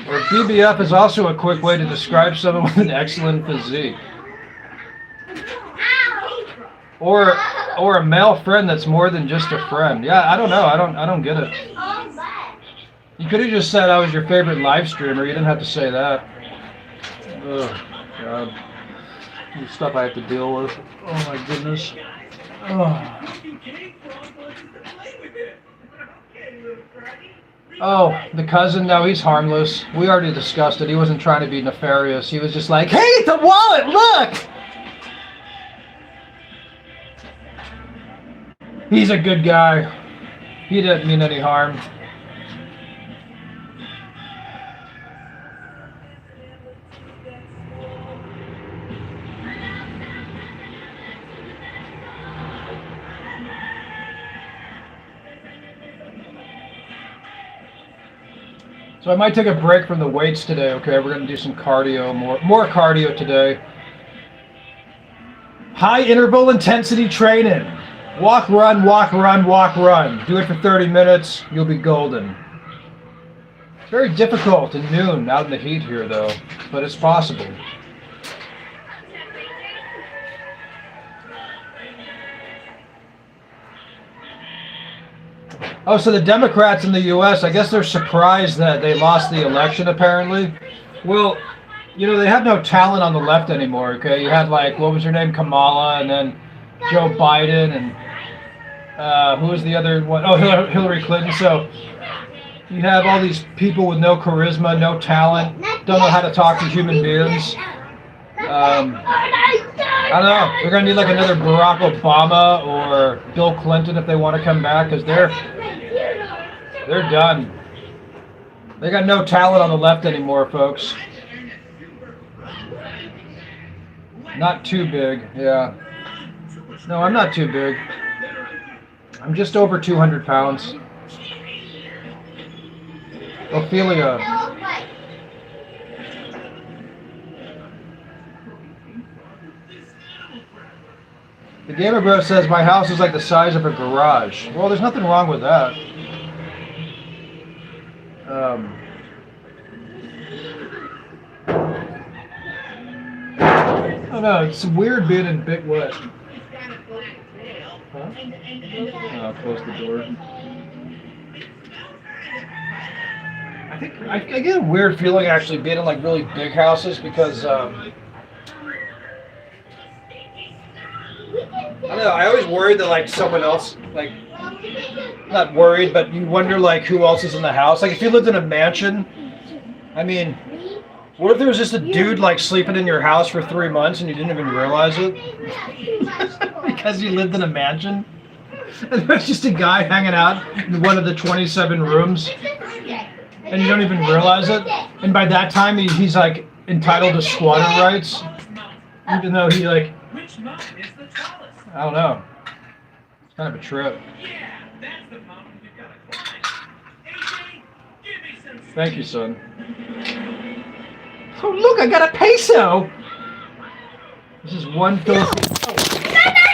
Or BBF is also a quick way to describe someone with an excellent physique. Or a male friend that's more than just a friend. Yeah, I don't know. I don't get it. You could have just said I was your favorite live streamer. You didn't have to say that. Oh, God. The stuff I have to deal with. Oh, my goodness. Oh, the cousin? No, he's harmless. We already discussed it. He wasn't trying to be nefarious. He was just like, hey, it's a wallet, look! He's a good guy. He didn't mean any harm. So I might take a break from the weights today, okay? We're going to do some cardio, more cardio today. High interval intensity training. Walk, run, walk, run, walk, run. Do it for 30 minutes, you'll be golden. It's very difficult at noon out in the heat here, though, but it's possible. Oh, so the Democrats in the U.S., I guess they're surprised that they lost the election, apparently. Well, you know, they have no talent on the left anymore, okay? You had, like, what was her name? Kamala, and then Joe Biden, and who was the other one? Oh, Hillary Clinton. So you have all these people with no charisma, no talent, don't know how to talk to human beings. I don't know. They're going to need like another Barack Obama or Bill Clinton if they want to come back, because they're done. They got no talent on the left anymore, folks. Not too big, yeah. No, I'm not too big. I'm just over 200 pounds. Ophelia. The Gamer Bro says my house is like the size of a garage. Well, there's nothing wrong with that. I don't know, it's weird being in big what? Huh? Oh, close the door. I get a weird feeling actually being in like really big houses because I don't know, I always worried that like someone else, like, not worried, but you wonder like who else is in the house. Like if you lived in a mansion, I mean, what if there was just a dude like sleeping in your house for 3 months and you didn't even realize it? Because you lived in a mansion? And there's just a guy hanging out in one of the 27 rooms and you don't even realize it? And by that time he's like entitled to squatter rights, even though he like, I don't know. It's kind of a trip. Thank you, son. Oh, look, I got a peso! This is one Filipino. Oh.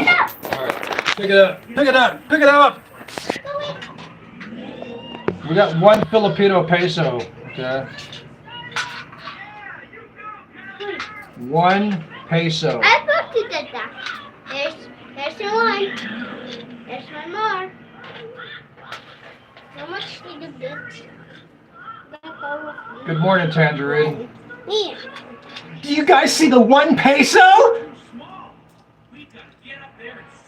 No! Alright, pick it up, pick it up, pick it up! We got one Filipino peso, okay? 1 peso. I put it at that. There's one. There's one more. How much did you get? Good morning, Tangerine. Here. Do you guys see the 1 peso?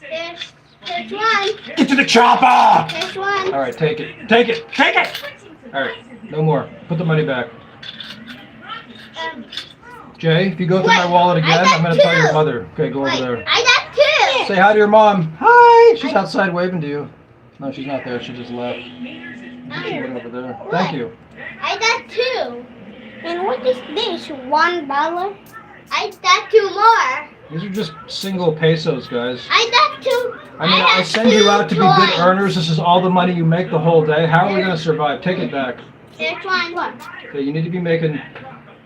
There's one. Get to the chopper! There's one. Alright, take it. Take it! Take it! Alright, no more. Put the money back. Jay, if you go through my wallet again, I'm going to tell your mother. Okay, go over there. I got 2. Say hi to your mom. Hi! She's outside waving to you. No, she's not there. She just left. She went over there. Thank you. I got 2. And what is this? $1? I got 2 more. These are just single pesos, guys. I got 2. I mean, I send you out to be good earners. This is all the money you make the whole day. How are we going to survive? Take it back. There's one. Okay, you need to be making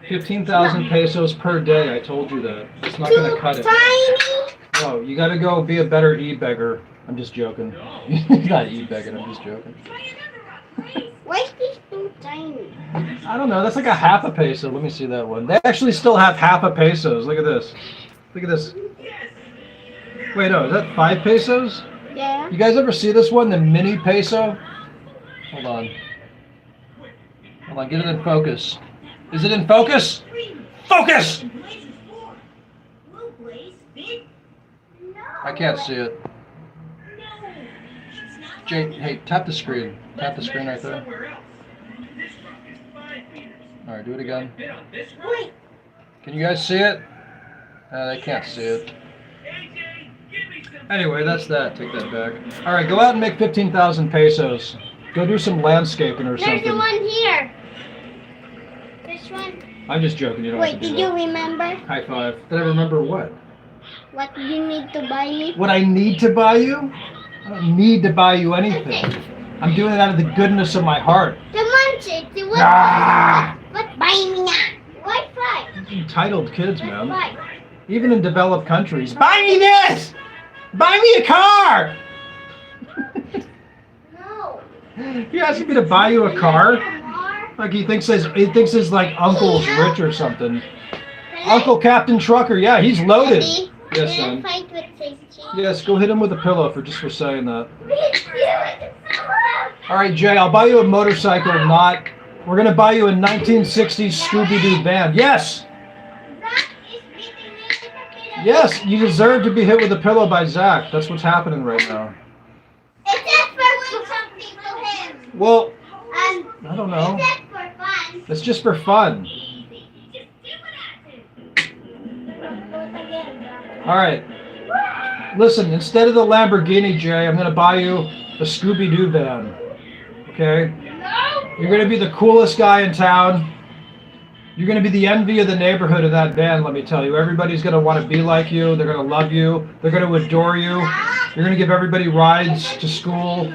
15,000 pesos per day. I told you that. It's not going to cut it. Tiny. No, you got to go be a better e-beggar. I'm just joking. You're not e-begging. I'm just joking. Why is this so tiny? I don't know. That's like a half a peso. Let me see that one. They actually still have half a pesos. Look at this. Look at this. Wait, no. Is that 5 pesos? Yeah. You guys ever see this one? The mini peso? Hold on. Hold on. Get it in focus. Is it in focus? Focus! I can't see it. Jay, hey, tap the screen. Tap the screen right there. Alright, do it again. Can you guys see it? They can't see it. Anyway, that's that. Take that back. Alright, go out and make 15,000 pesos. Go do some landscaping or something. There's one here. This one. I'm just joking. You don't have Wait, to do did you that. remember? High five. Did I remember what? What do you need to buy me? What I need to buy you? I don't need to buy you anything. I'm doing it out of the goodness of my heart. The munchies. The what? Ah! What? Buy me now. Wi-Fi. Entitled kids, man. Wi-Fi. Even in developed countries. Buy me this! Buy me a car! No. You asking me to buy you a car? More? Like he thinks his like uncle's rich or something. Uncle Captain Trucker, yeah, he's loaded. Daddy, Yes, can I son. fight with safety? Yes, go hit him with a pillow for saying that. All right, Jay, I'll buy you a motorcycle. We're gonna buy you a 1960s Scooby-Doo van. Yes, yes, you deserve to be hit with a pillow by Zach. That's what's happening right now. It's just for something to him. Well, I don't know. It's just for fun. It's just for fun. All right. Listen, instead of the Lamborghini, Jay, I'm gonna buy you a Scooby-Doo van. Okay? No. You're gonna be the coolest guy in town. You're going to be the envy of the neighborhood of that band, let me tell you. Everybody's going to want to be like you. They're going to love you. They're going to adore you. You're going to give everybody rides to school,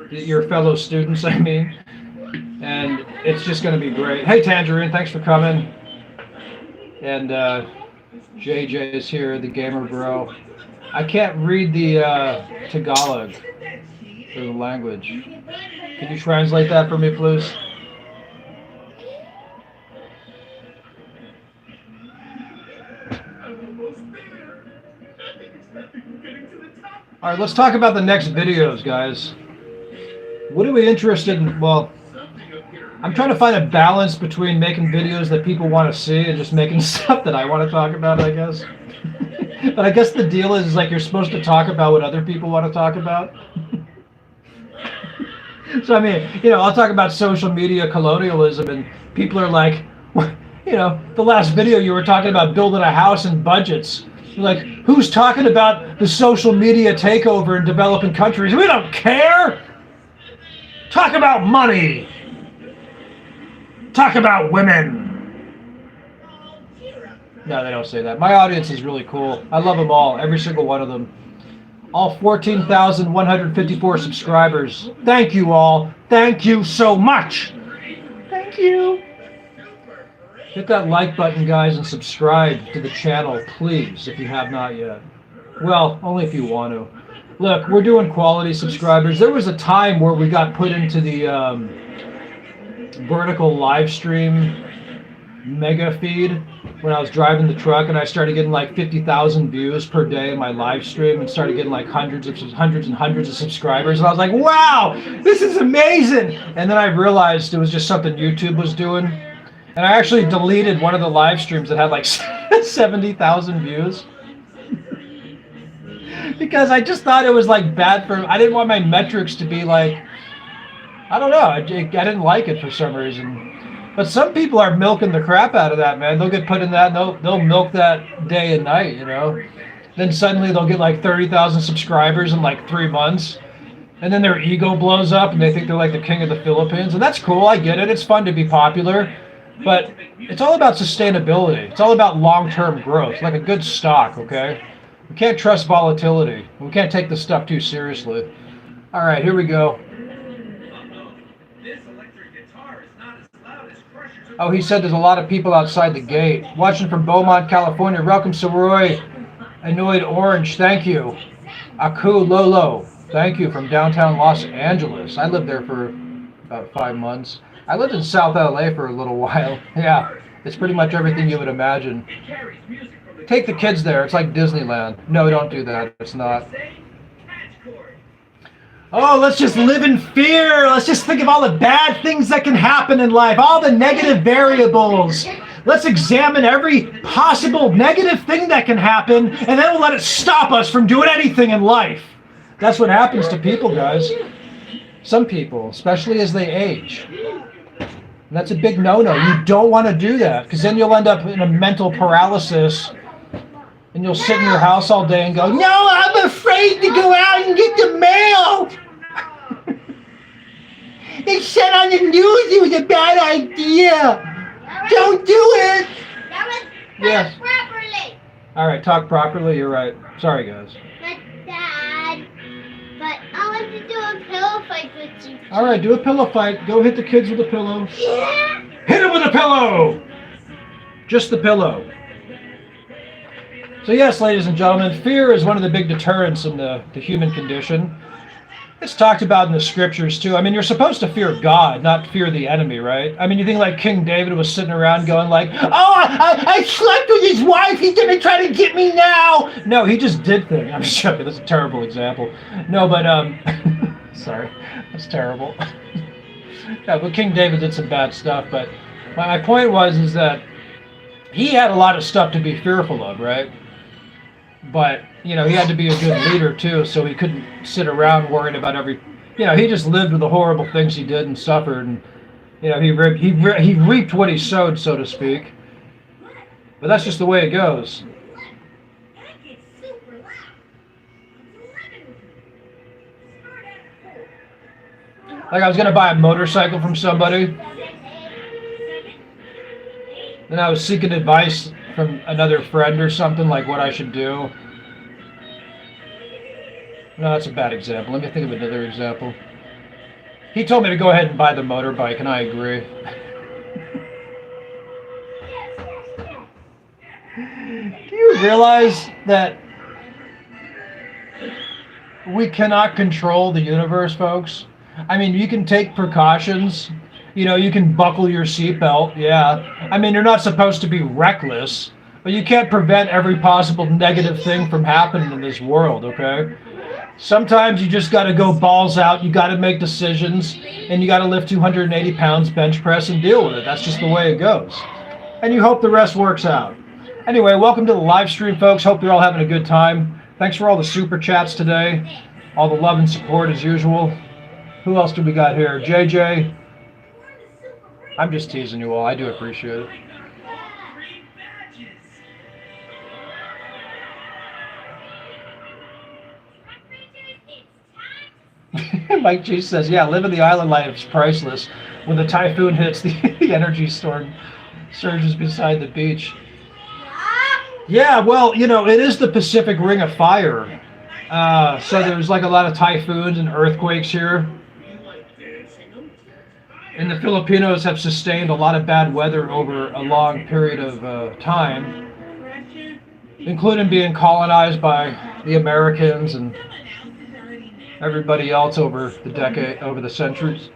your fellow students, I mean. And it's just going to be great. Hey, Tangerine, thanks for coming. And JJ is here, the gamer bro. I can't read the Tagalog, or the language. Can you translate that for me, please? All right, let's talk about the next videos, guys. What are we interested in? Well, I'm trying to find a balance between making videos that people want to see and just making stuff that I want to talk about, I guess. But I guess the deal is like you're supposed to talk about what other people want to talk about. So, I mean, you know, I'll talk about social media colonialism and people are like, you know, the last video you were talking about building a house and budgets. Like, who's talking about the social media takeover in developing countries? We don't care. Talk about money. Talk about women. No, they don't say that. My audience is really cool. I love them all, every single one of them. All 14,154 subscribers. Thank you all. Thank you so much. Thank you. Hit that like button, guys, and subscribe to the channel, please, if you have not yet. Well, only if you want to. Look, we're doing quality subscribers. There was a time where we got put into the vertical live stream mega feed when I was driving the truck, and I started getting like 50,000 views per day in my live stream and started getting like hundreds and hundreds of subscribers. And I was like, wow, this is amazing. And then I realized it was just something YouTube was doing. And I actually deleted one of the live streams that had like 70,000 views. Because I just thought it was like bad for, I didn't want my metrics to be like, I don't know, I didn't like it for some reason. But some people are milking the crap out of that, man. They'll get put in that, and they'll milk that day and night, you know. Then suddenly they'll get like 30,000 subscribers in like 3 months. And then their ego blows up and they think they're like the king of the Philippines. And that's cool, I get it, it's fun to be popular. But it's all about sustainability. It's all about long-term growth, like a good stock, okay? We can't trust volatility. We can't take this stuff too seriously. All right, here we go. Oh, he said there's a lot of people outside the gate. Watching from Beaumont, California. Welcome, Soroy. Annoyed Orange, thank you. Aku Lolo, thank you, from downtown Los Angeles. I lived there for about 5 months. I lived in South LA for a little while. Yeah, it's pretty much everything you would imagine. Take the kids there. It's like Disneyland. No, don't do that. It's not. Oh, let's just live in fear. Let's just think of all the bad things that can happen in life, all the negative variables. Let's examine every possible negative thing that can happen, and then we'll let it stop us from doing anything in life. That's what happens to people, guys. Some people, especially as they age. And that's a big no-no. You don't want to do that, because then you'll end up in a mental paralysis, and you'll sit in your house all day and go, no, I'm afraid to go out and get the mail. They said on the news it was a bad idea. Don't do it. Yes. Properly. All right, talk properly. You're right. Sorry, guys. But Dad, but I want to do a pillow fight with you. All right, do a pillow fight. Go hit the kids with a pillow. Yeah. Hit them with a pillow. Just the pillow. So yes, ladies and gentlemen, fear is one of the big deterrents in the human condition. It's talked about in the scriptures too. I mean, you're supposed to fear God, not fear the enemy, right? I mean, you think like King David was sitting around going like, oh, I slept with his wife, he's gonna try to get me now. No, he just did things. I'm just joking, that's a terrible example. No, but, sorry, that's terrible. Yeah, but King David did some bad stuff, but my point is that he had a lot of stuff to be fearful of, right? But, you know, he had to be a good leader too, so he couldn't sit around worrying about every, you know, he just lived with the horrible things he did and suffered, and, you know, he reaped what he sowed, so to speak. But that's just the way it goes. Like I was going to buy a motorcycle from somebody, and I was seeking advice from another friend or something, like what I should do. No, that's a bad example. Let me think of another example. He told me to go ahead and buy the motorbike, and I agree. Do you realize that we cannot control the universe, folks? I mean, you can take precautions. You know, you can buckle your seatbelt, yeah. I mean, you're not supposed to be reckless, but you can't prevent every possible negative thing from happening in this world, okay? Sometimes you just got to go balls out. You got to make decisions, and you got to lift 280 pounds bench press and deal with it. That's just the way it goes. And you hope the rest works out. Anyway, welcome to the live stream, folks. Hope you're all having a good time. Thanks for all the super chats today. All the love and support as usual. Who else do we got here? JJ. I'm just teasing you all. I do appreciate it. Mike G says, yeah, living the island life is priceless. When the typhoon hits, the energy storm surges beside the beach. Yeah, well, you know, it is the Pacific Ring of Fire. So there's like a lot of typhoons and earthquakes here. And the Filipinos have sustained a lot of bad weather over a long period of time, including being colonized by the Americans and everybody else over the centuries.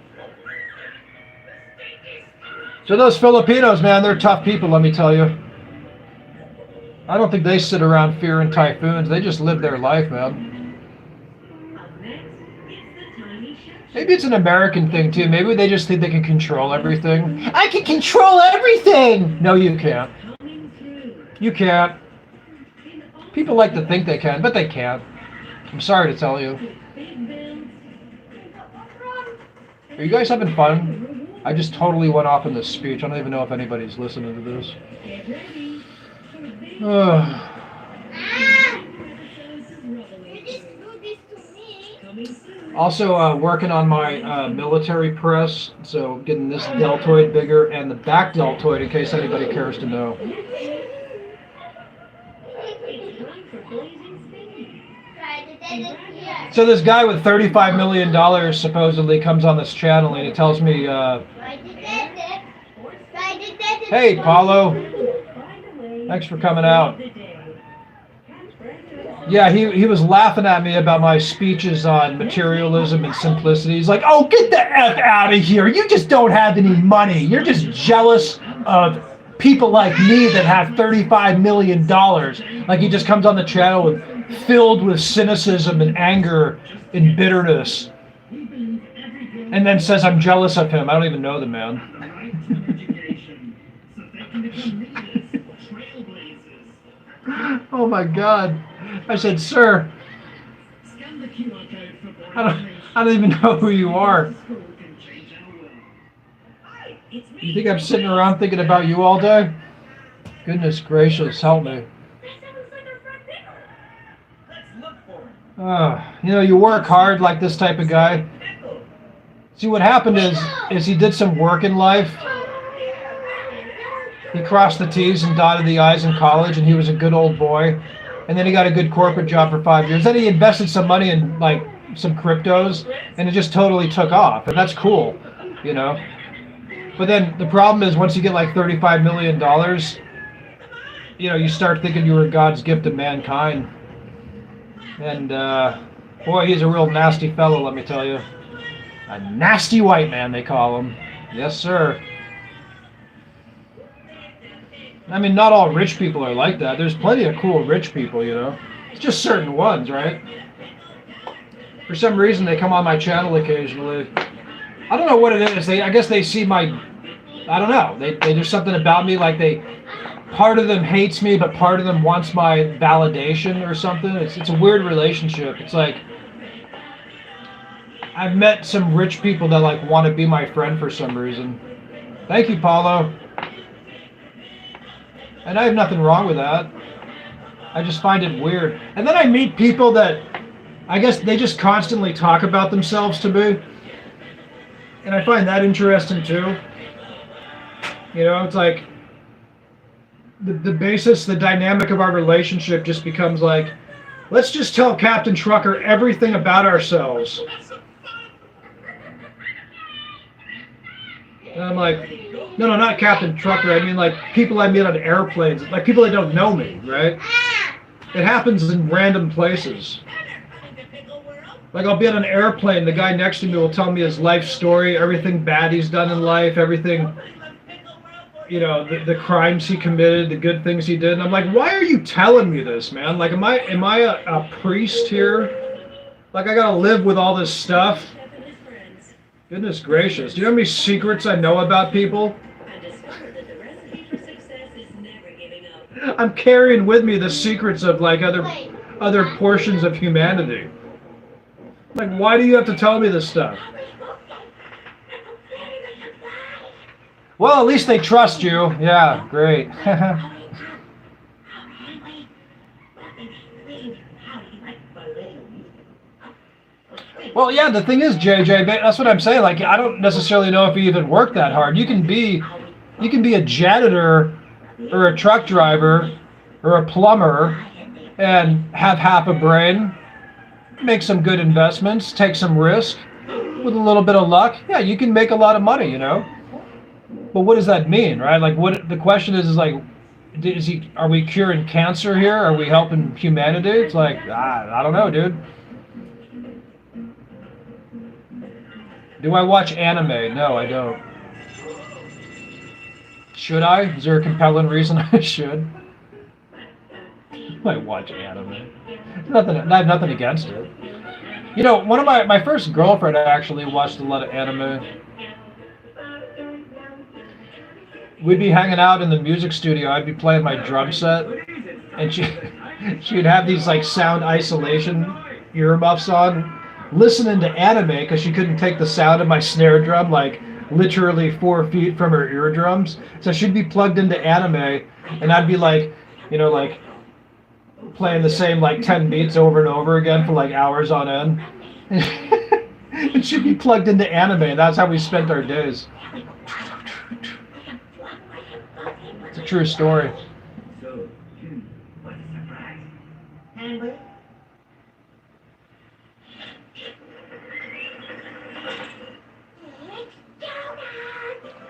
So those Filipinos, man, they're tough people, let me tell you. I don't think they sit around fearing typhoons. They just live their life, man. Maybe it's an American thing, too. Maybe they just think they can control everything. I can control everything! No, you can't. You can't. People like to think they can, but they can't. I'm sorry to tell you. Are you guys having fun? I just totally went off in this speech. I don't even know if anybody's listening to this. Also working on my military press, so getting this deltoid bigger and the back deltoid in case anybody cares to know. So this guy with $35 million supposedly comes on this channel and he tells me, hey, Paulo, thanks for coming out. Yeah, he was laughing at me about my speeches on materialism and simplicity. He's like, oh, get the F out of here. You just don't have any money. You're just jealous of people like me that have $35 million. Like he just comes on the channel filled with cynicism and anger and bitterness. And then says I'm jealous of him. I don't even know the man. Oh my God. I said, sir, I don't even know who you are. You think I'm sitting around thinking about you all day? Goodness gracious, help me. You know, you work hard like this type of guy. See, what happened is he did some work in life. He crossed the T's and dotted the I's in college, and he was a good old boy. And then he got a good corporate job for 5 years. Then he invested some money in, like, some cryptos, and it just totally took off. And that's cool, you know. But then the problem is once you get, like, $35 million, you know, you start thinking you were God's gift to mankind. And, boy, he's a real nasty fellow, let me tell you. A nasty white man, they call him. Yes, sir. I mean, not all rich people are like that. There's plenty of cool rich people, you know. It's just certain ones, right? For some reason, they come on my channel occasionally. I don't know what it is. I guess they see my... I don't know. There's something about me, like part of them hates me, but part of them wants my validation or something. It's a weird relationship. It's like I've met some rich people that like want to be my friend for some reason. Thank you, Paulo. And I have nothing wrong with that. I just find it weird. And then I meet people that I guess they just constantly talk about themselves to me. And I find that interesting too. You know, it's like the basis, the dynamic of our relationship just becomes like, let's just tell Captain Trucker everything about ourselves. And I'm like, no, not Captain Trucker. I mean, like, people I meet on airplanes, like people that don't know me, right? It happens in random places. Like, I'll be on an airplane, the guy next to me will tell me his life story, everything bad he's done in life, everything, you know, the crimes he committed, the good things he did. And I'm like, why are you telling me this, man? Like, am I a priest here? Like, I gotta live with all this stuff? Goodness gracious. Do you know how many secrets I know about people? I'm carrying with me the secrets of, like, other portions of humanity. Like, why do you have to tell me this stuff? Well, at least they trust you. Yeah, great. Well, yeah, the thing is, JJ, that's what I'm saying. Like, I don't necessarily know if you even work that hard. You can be a janitor or a truck driver or a plumber and have half a brain, make some good investments, take some risk with a little bit of luck. Yeah, you can make a lot of money, you know. But what does that mean, right? Like, what the question is like, are we curing cancer here? Are we helping humanity? It's like, I don't know, dude. Do I watch anime? No, I don't. Should I? Is there a compelling reason I should? I might watch anime. I have nothing against it. You know, one of my first girlfriend actually watched a lot of anime. We'd be hanging out in the music studio. I'd be playing my drum set, and she'd have these like sound isolation earmuffs on, listening to anime because she couldn't take the sound of my snare drum like literally 4 feet from her eardrums. So she'd be plugged into anime, and I'd be like, you know, like playing the same like 10 beats over and over again for like hours on end. And she'd be plugged into anime, and that's how we spent our days. It's a true story.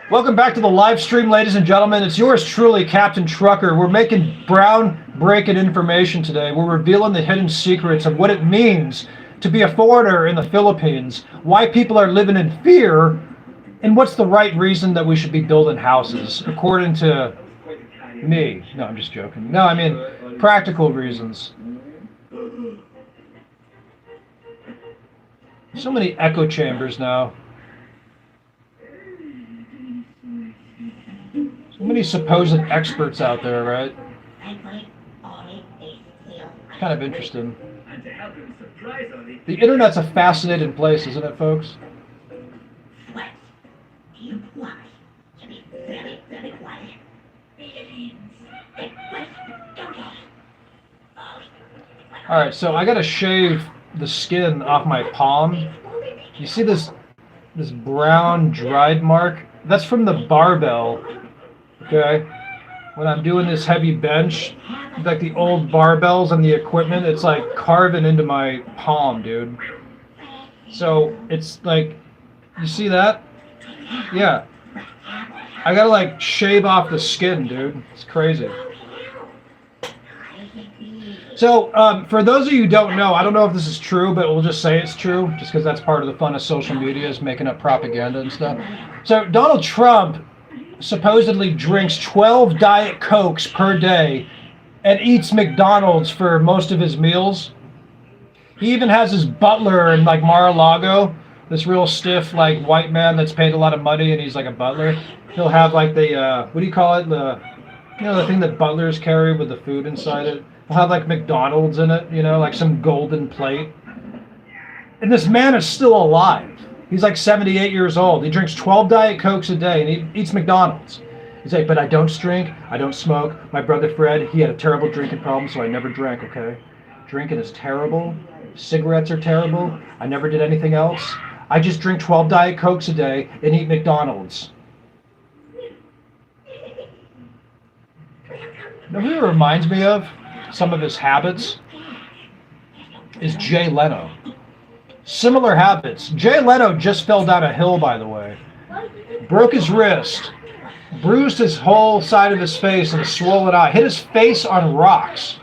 Welcome back to the live stream, ladies and gentlemen. It's yours truly, Captain Trucker. We're making groundbreaking information today. We're revealing the hidden secrets of what it means to be a foreigner in the Philippines, why people are living in fear, and what's the right reason that we should be building houses, according to me. No, I'm just joking. No, I mean practical reasons. So many echo chambers now. So many supposed experts out there, right? Kind of interesting. The internet's a fascinating place, isn't it, folks? All right, so I gotta shave the skin off my palm. You see this brown dried mark? That's from the barbell. Okay, when I'm doing this heavy bench, like the old barbells and the equipment, it's like carving into my palm, dude. So it's like, you see that? Yeah. I gotta like shave off the skin, dude. It's crazy. So for those of you who don't know, I don't know if this is true, but we'll just say it's true, just because that's part of the fun of social media, is making up propaganda and stuff. So Donald Trump supposedly drinks 12 Diet Cokes per day and eats McDonald's for most of his meals. He even has his butler in like Mar-a-Lago, this real stiff like white man that's paid a lot of money and he's like a butler. He'll have like the what do you call it, the thing that butlers carry with the food inside it. He'll have like McDonald's in it, you know, like some golden plate. And this man is still alive. He's like 78 years old. He drinks 12 Diet Cokes a day and he eats McDonald's. He's like, but I don't drink, I don't smoke. My brother Fred, he had a terrible drinking problem, so I never drank, okay? Drinking is terrible. Cigarettes are terrible. I never did anything else. I just drink 12 Diet Cokes a day and eat McDonald's. You know who he reminds me of? Some of his habits is Jay Leno. Similar habits. Jay Leno just fell down a hill, by the way. Broke his wrist, bruised his whole side of his face and a swollen eye, hit his face on rocks.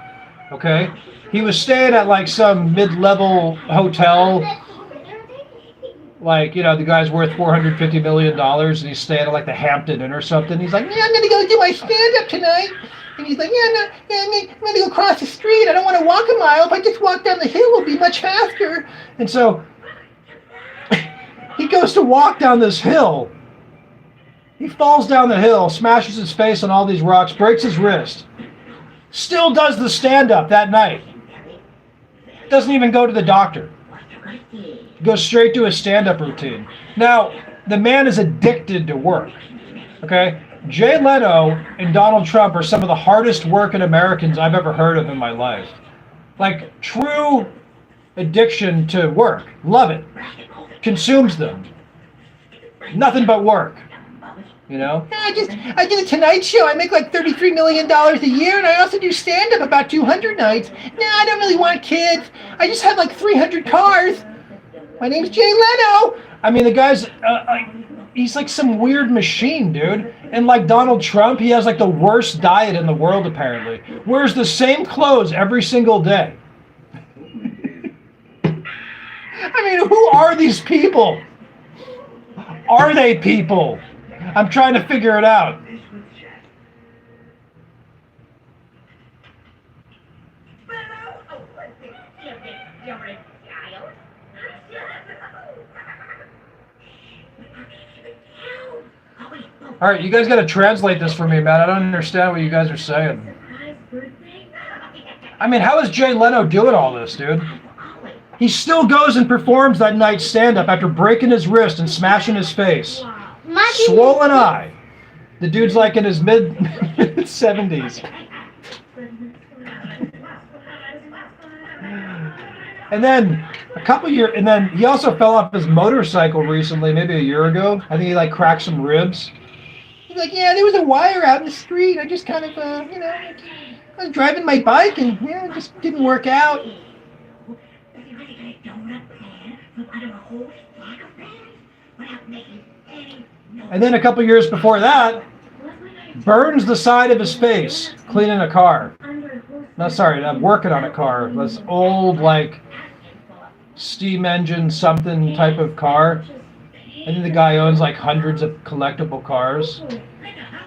Okay? He was staying at like some mid-level hotel. Like, you know, the guy's worth $450 million and he's staying at like the Hampton Inn or something. He's like, yeah, I'm going to go do my stand-up tonight. And he's like, I'm going to go across the street. I don't want to walk a mile. If I just walk down the hill, it'll be much faster. And so he goes to walk down this hill. He falls down the hill, smashes his face on all these rocks, breaks his wrist. Still does the stand-up that night. Doesn't even go to the doctor. Goes straight to his stand-up routine. Now, the man is addicted to work. Okay? Jay Leno and Donald Trump are some of the hardest working Americans I've ever heard of in my life. Like, true addiction to work. Love it. Consumes them. Nothing but work. You know? I do the Tonight Show. I make like $33 million a year, and I also do stand-up about 200 nights. No, I don't really want kids. I just have like 300 cars. My name's Jay Leno. I mean, the guy's, he's like some weird machine, dude. And like Donald Trump, he has like the worst diet in the world, apparently. Wears the same clothes every single day. I mean, who are these people? Are they people? I'm trying to figure it out. All right, you guys got to translate this for me, man. I don't understand what you guys are saying. I mean, how is Jay Leno doing all this, dude? He still goes and performs that night stand-up after breaking his wrist and smashing his face. Swollen eye. The dude's like in his mid-70s. And then and then he also fell off his motorcycle recently, maybe a year ago. I think he like cracked some ribs. He's like, yeah, there was a wire out in the street. I just kind of, I was driving my bike and it just didn't work out. And then a couple years before that, burns the side of his face cleaning a car. No, sorry, I'm working on a car. This old, like, steam engine something type of car. I think the guy owns like hundreds of collectible cars.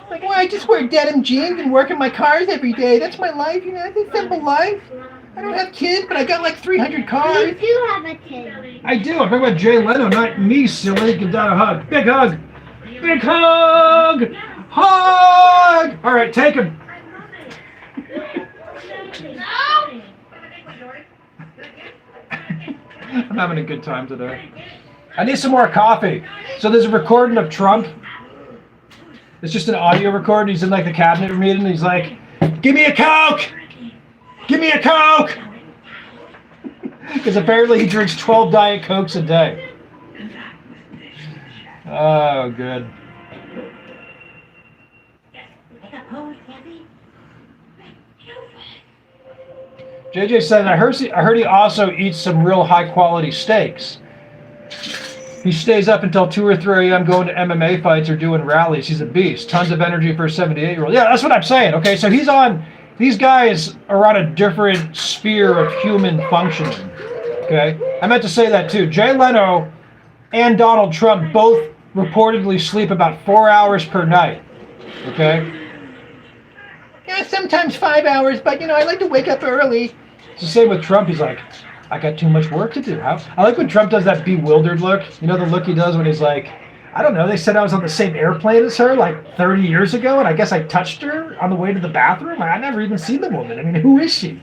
Like, well, I just wear denim jeans and work in my cars every day. That's my life, it's a simple life. I don't have kids, but I got like 300 cars. You do have a kid. I do. I'm talking about Jay Leno, not me, silly. Give that a hug. Big hug. Big hug. Hug. All right, take him. I'm having a good time today. I need some more coffee. So there's a recording of Trump. It's just an audio recording. He's in like the cabinet meeting. He's like, "Give me a Coke! Give me a Coke!" Because apparently he drinks 12 Diet Cokes a day. Oh, good. JJ said, I heard he also eats some real high quality steaks. He stays up until 2 or 3 a.m. going to MMA fights or doing rallies. He's a beast. Tons of energy for a 78-year-old. Yeah, that's what I'm saying. Okay, so these guys are on a different sphere of human functioning. Okay, I meant to say that too. Jay Leno and Donald Trump both reportedly sleep about 4 hours per night. Okay? Yeah, sometimes 5 hours, but I like to wake up early. It's the same with Trump. He's like, I got too much work to do. I like when Trump does that bewildered look. You know the look he does when he's like, I don't know, they said I was on the same airplane as her like 30 years ago, and I guess I touched her on the way to the bathroom. I never even seen the woman. I mean, who is she?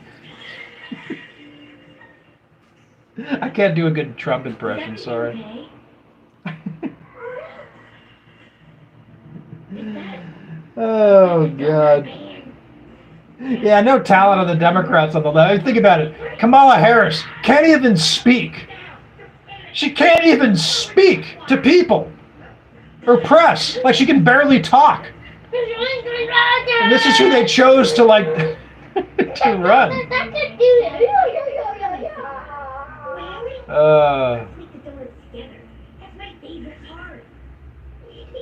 I can't do a good Trump impression, sorry. Oh, God. Yeah, no talent on the Democrats on the left. Think about it. Kamala Harris can't even speak. She can't even speak to people or press. Like, she can barely talk. And this is who they chose to like to run.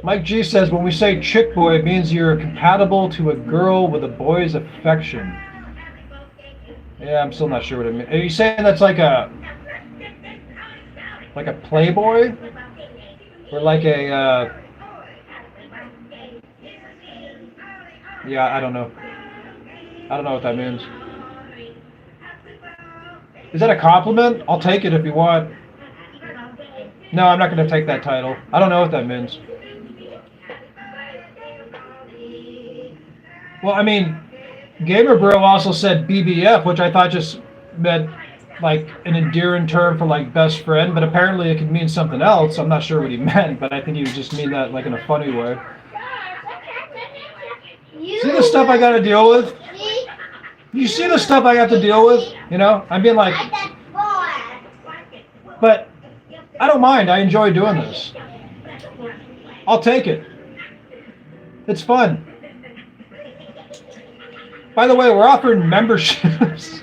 Mike G says when we say chick boy, it means you're compatible to a girl with a boy's affection. Yeah, I'm still not sure what it means. Are you saying that's like a playboy? Or like a yeah, I don't know. I don't know what that means. Is that a compliment? I'll take it if you want. No, I'm not going to take that title. I don't know what that means. Well, I mean, Gamer Bro also said BBF, which I thought just meant like an endearing term for like best friend, but apparently it could mean something else. I'm not sure what he meant, but I think he would just mean that like in a funny way. See the stuff I got to deal with? You see the stuff I have to deal with? You know, I'm being like, but I don't mind. I enjoy doing this. I'll take it. It's fun. By the way, we're offering memberships.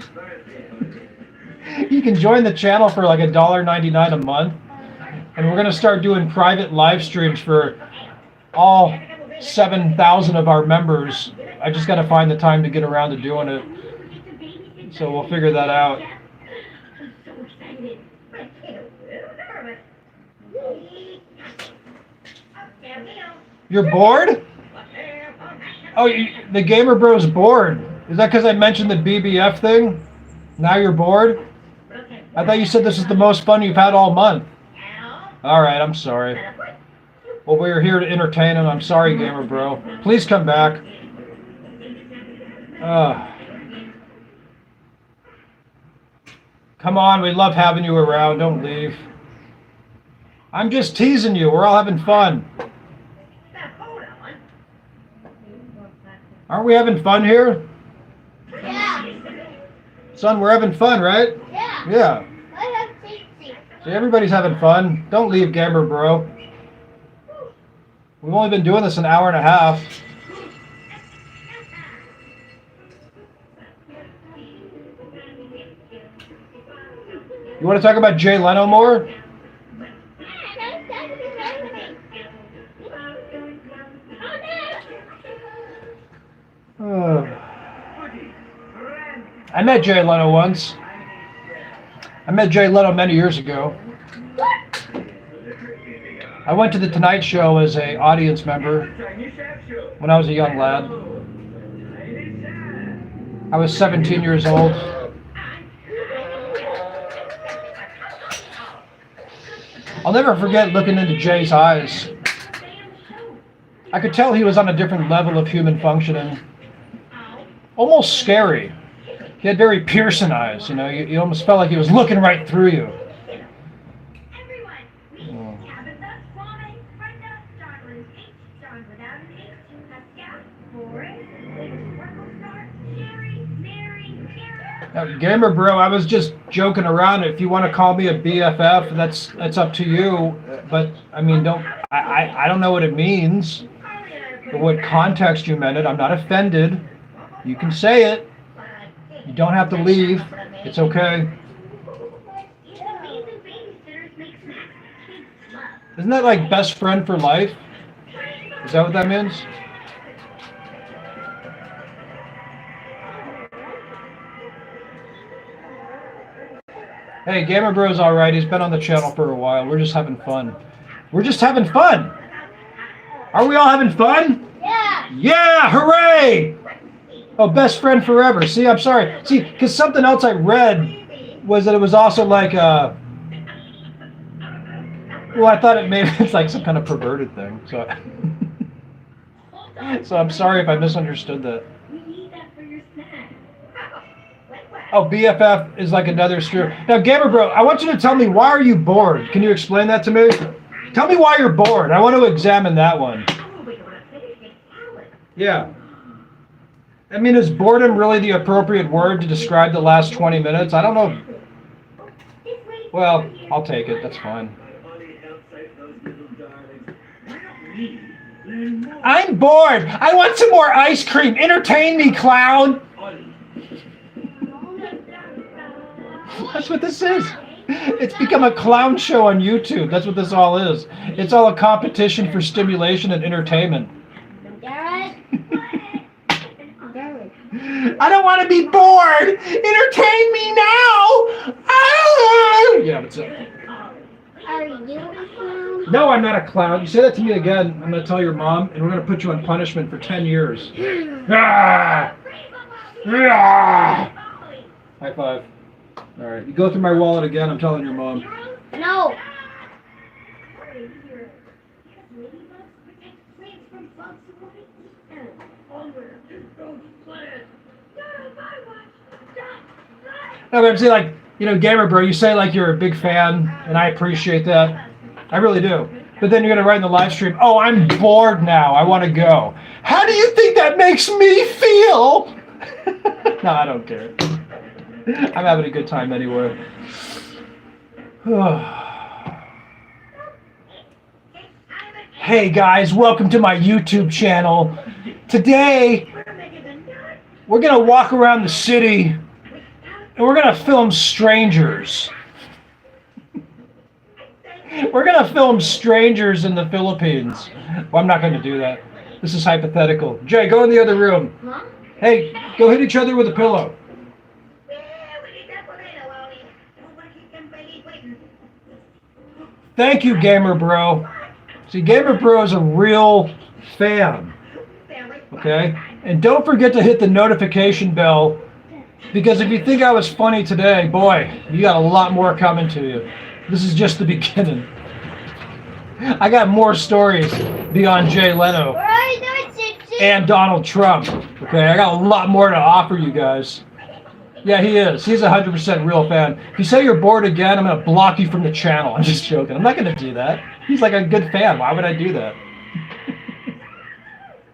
You can join the channel for like $1.99 a month. And we're going to start doing private live streams for all 7,000 of our members. I just got to find the time to get around to doing it. So we'll figure that out. You're bored? Oh, the Gamer Bro's bored. Is that because I mentioned the BBF thing? Now you're bored? I thought you said this is the most fun you've had all month. All right, I'm sorry. Well, we were here to entertain him. I'm sorry, Gamer Bro. Please come back. Come on, we love having you around. Don't leave. I'm just teasing you. We're all having fun. Aren't we having fun here? Yeah. Son, we're having fun, right? Yeah. Yeah. I have safety. See, everybody's having fun. Don't leave, Gamer Bro. We've only been doing this an hour and a half. You want to talk about Jay Leno more? I met Jay Leno once. I met Jay Leno many years ago. I went to the Tonight Show as an audience member when I was a young lad. I was 17 years old. I'll never forget looking into Jay's eyes. I could tell he was on a different level of human functioning. Almost scary. He had very piercing eyes, you know, you almost felt like he was looking right through you. Now, Gamer Bro, I was just joking around. If you want to call me a BFF, that's up to you. But I mean, I don't know what it means, or what context you meant it. I'm not offended. You can say it. You don't have to leave. It's okay. Isn't that like best friend for life? Is that what that means? Hey, Gamer Bro's all right. He's been on the channel for a while. We're just having fun. We're just having fun. Are we all having fun? Yeah. Yeah, hooray! Oh, best friend forever. See, I'm sorry. See, because something else I read was that it was also like well, I thought it's like some kind of perverted thing. So I'm sorry if I misunderstood that. Oh, BFF is like another stream. Now, Gamer Bro, I want you to tell me, why are you bored? Can you explain that to me? Tell me why you're bored. I want to examine that one. Yeah. I mean, is boredom really the appropriate word to describe the last 20 minutes? I don't know. Well, I'll take it. That's fine. I'm bored. I want some more ice cream. Entertain me, clown. That's what this is. It's become a clown show on YouTube. That's what this all is. It's all a competition for stimulation and entertainment. I don't want to be bored. Entertain me now. Ah! Yeah, what's up? Are you a clown? No, I'm not a clown. You say that to me again, I'm going to tell your mom, and we're going to put you on punishment for 10 years. Ah! Ah! High five. All right, you go through my wallet again, I'm telling your mom. No. No, but I'm saying, like, you know, Gamer Bro, you say like you're a big fan, and I appreciate that. I really do. But then you're going to write in the live stream, oh, I'm bored now, I want to go. How do you think that makes me feel? No, I don't care. I'm having a good time anyway. Hey guys, welcome to my YouTube channel. Today, we're going to walk around the city and we're going to film strangers. We're going to film strangers in the Philippines. Well, I'm not going to do that. This is hypothetical. Jay, go in the other room. Huh? Hey, go hit each other with a pillow. Thank you, Gamer Bro. See, Gamer Bro is a real fan. Okay? And don't forget to hit the notification bell, because if you think I was funny today, boy, you got a lot more coming to you. This is just the beginning. I got more stories beyond Jay Leno and Donald Trump. Okay, I got a lot more to offer you guys. Yeah, he is. He's a 100% real fan. If you say you're bored again, I'm going to block you from the channel. I'm just joking. I'm not going to do that. He's like a good fan. Why would I do that?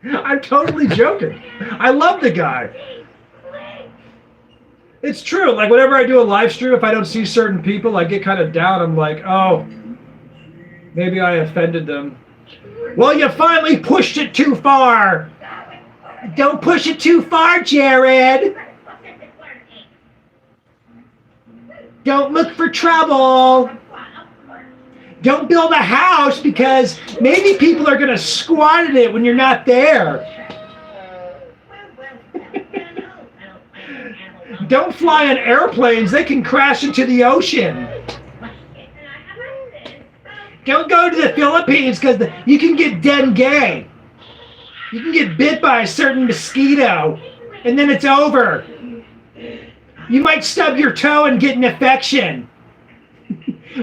I'm totally joking. I love the guy. It's true. Like, whenever I do a live stream, if I don't see certain people, I get kind of down. I'm like, oh, maybe I offended them. Well, you finally pushed it too far. Don't push it too far, Jared. Don't look for trouble. Don't build a house because maybe people are going to squat in it when you're not there. Don't fly on airplanes. They can crash into the ocean. Don't go to the Philippines because you can get dengue. You can get bit by a certain mosquito, and then it's over. You might stub your toe and get an infection.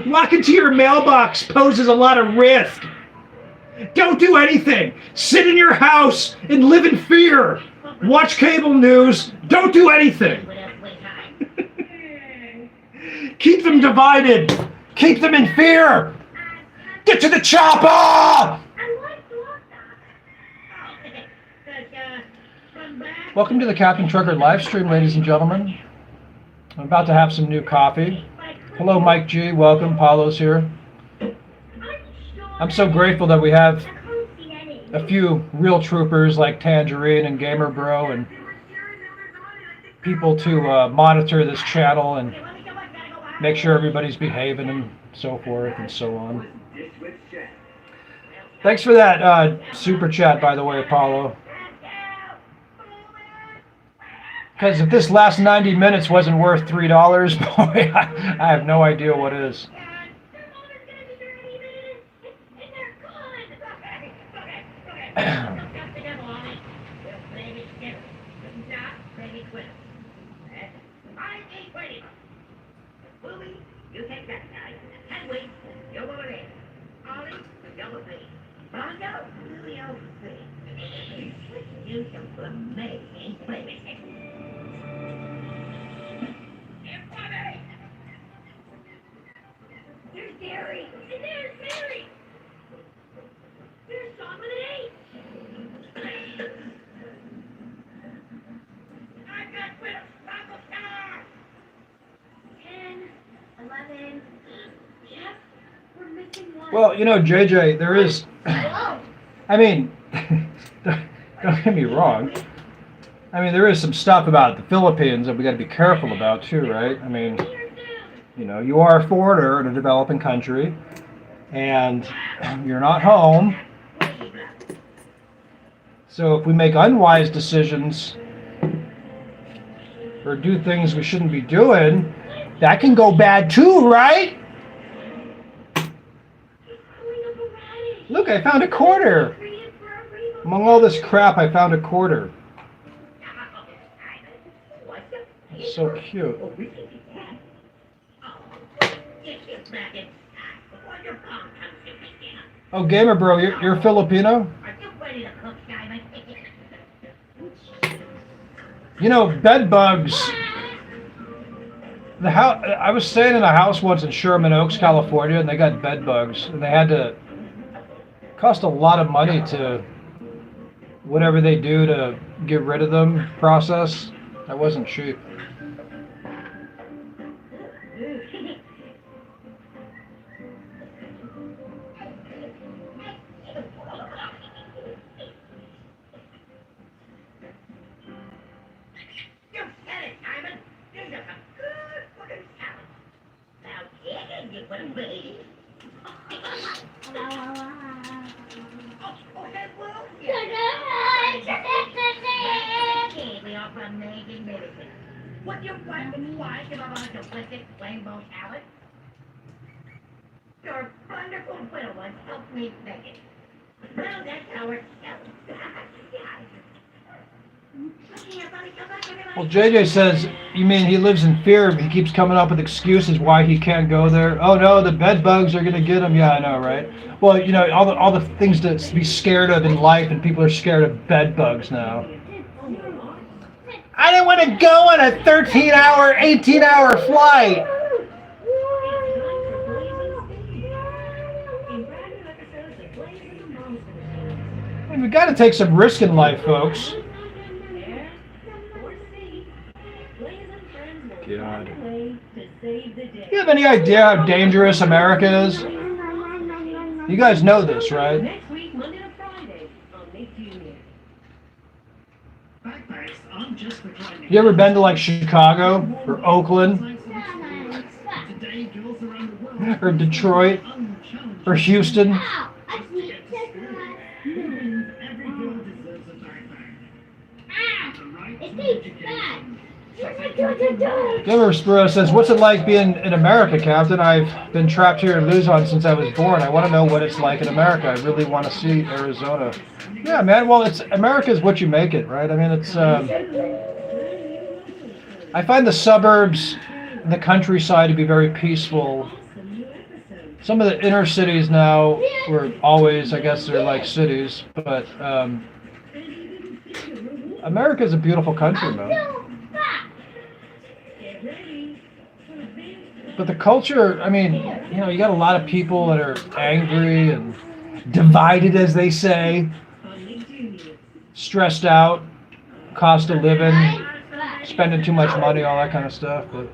Walking to your mailbox poses a lot of risk. Don't do anything. Sit in your house and live in fear. Watch cable news. Don't do anything. Keep them divided. Keep them in fear. Get to the chopper! Welcome to the Captain Trucker live stream, ladies and gentlemen. I'm about to have some new coffee. Hello, Mike G. Welcome. Paulo's here. I'm so grateful that we have a few real troopers like Tangerine and Gamer Bro and people to monitor this channel and make sure everybody's behaving and so forth and so on. Thanks for that super chat, by the way, Apollo. Because if this last 90 minutes wasn't worth $3, boy, I have no idea what is. There's Gary! And there's Mary! There's Dominic! I got rid of Uncle Star! 10, 11... Jeff, we're missing one. Well, you know, JJ, there is... Whoa! I mean, don't get me wrong. I mean, there is some stuff about the Philippines that we got to be careful about too, right? I mean, you know, you are a foreigner in a developing country, and you're not home. So if we make unwise decisions or do things we shouldn't be doing, that can go bad too, right? Look, I found a quarter. Among all this crap, I found a quarter. So cute. Oh, Gamer Bro, you're Filipino? You know, bed bugs. I was staying in a house once in Sherman Oaks, California, and they got bed bugs, and they had to cost a lot of money to whatever they do to get rid of them process. That wasn't cheap. What your wife and wife give about a delicious rainbow salad? Your wonderful little ones helped me make it. Well, that's how it's spelled. Well, JJ says, you mean he lives in fear? He keeps coming up with excuses why he can't go there. Oh no, the bed bugs are going to get him. Yeah, I know, right? Well, you know, all the things to be scared of in life, and people are scared of bed bugs now. I didn't want to go on a 13-hour, 18-hour flight. I mean, we got to take some risk in life, folks. God. You have any idea how dangerous America is? You guys know this, right? Next week, Monday to Friday, on Nick Jr. You ever been to like Chicago or Oakland or Detroit or Houston? Gamer Spiro says, what's it like being in America, Captain? I've been trapped here in Luzon since I was born. I want to know what it's like in America. I really want to see Arizona. Yeah, man. Well, America is what you make it, right? I mean, it's. I find the suburbs and the countryside to be very peaceful. Some of the inner cities now were always, I guess, they're like cities, but America is a beautiful country, man. But the culture, I mean, you know, you got a lot of people that are angry and divided, as they say, stressed out, cost of living, spending too much money, all that kind of stuff. But